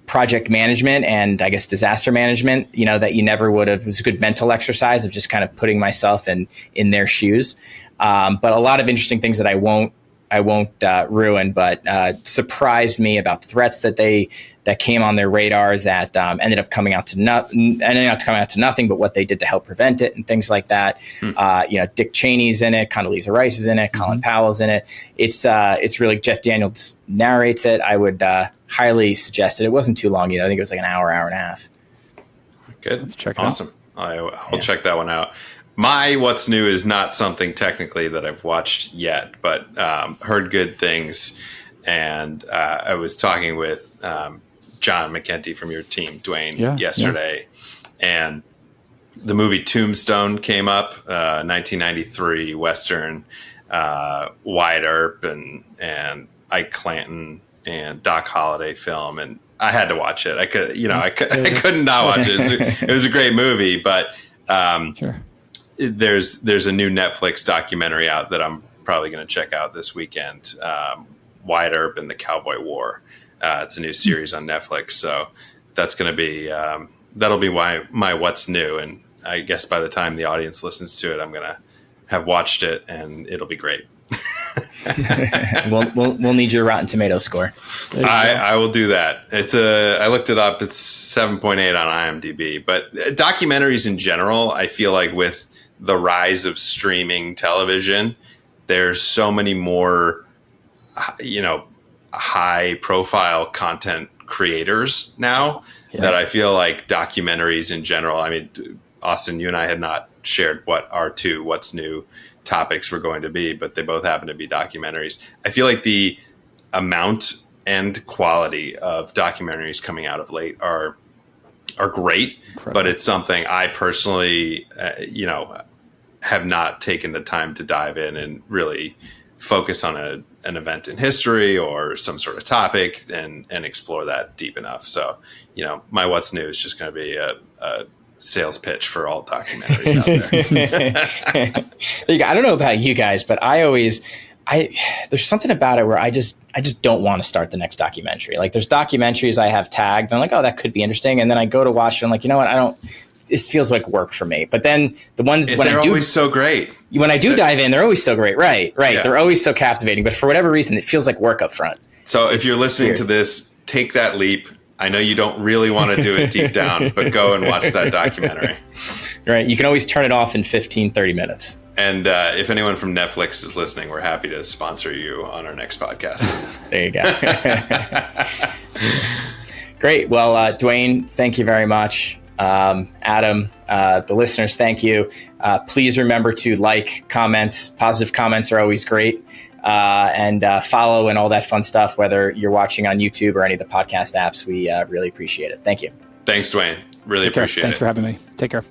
project management and I guess disaster management, that you never would have. It was a good mental exercise of just kind of putting myself in their shoes. But a lot of interesting things that I won't ruin, but surprised me about threats that came on their radar that ended up coming out to nothing, but what they did to help prevent it and things like that. Dick Cheney's in it, Condoleezza Rice is in it, Colin Powell's in it. It's really, Jeff Daniels narrates it. I would highly suggest it. It wasn't too long, I think it was like an hour and a half. Good. Let's check it awesome. I'll check that one out. My what's new is not something technically that I've watched yet, but heard good things. And I was talking with John McKenty from your team, Duane, yesterday. Yeah. And the movie Tombstone came up, 1993 Western, Wyatt Earp and Ike Clanton and Doc Holliday film. And I had to watch it. I couldn't not watch it. It was a great movie, but sure. There's a new Netflix documentary out that I'm probably going to check out this weekend. Wyatt Earp and the Cowboy War. It's a new series on Netflix, so that's going to be that'll be my what's new. And I guess by the time the audience listens to it, I'm going to have watched it, and it'll be great. We'll need your Rotten Tomatoes score. I will do that. I looked it up. It's 7.8 on IMDb. But documentaries in general, I feel like with the rise of streaming television, there's so many more, high profile content creators now that I feel like documentaries in general. I mean, Austin, you and I had not shared what our two what's new topics were going to be, but they both happen to be documentaries. I feel like the amount and quality of documentaries coming out of late are great. Incredible. But it's something I personally, have not taken the time to dive in and really focus on an event in history or some sort of topic and explore that deep enough. So, my what's new is just going to be a sales pitch for all documentaries out there. There you go. I don't know about you guys, but there's something about it where I just don't want to start the next documentary. Like there's documentaries I have tagged. I'm like, oh, that could be interesting. And then I go to watch it. I'm like, you know what? This feels like work for me. But then the ones they're always so great. When I do dive in, they're always so great. Right. Yeah. They're always so captivating. But for whatever reason, it feels like work up front. So if you're listening to this, take that leap. I know you don't really want to do it deep down, but go and watch that documentary. Right. You can always turn it off in 15, 30 minutes. And if anyone from Netflix is listening, we're happy to sponsor you on our next podcast. There you go. Great. Well, Duane, thank you very much. Adam, the listeners, thank you. Please remember to like, comment. Positive comments are always great. And follow and all that fun stuff, whether you're watching on YouTube or any of the podcast apps. We really appreciate it. Thank you. Thanks, Duane. Really appreciate it. Thanks for having me. Take care.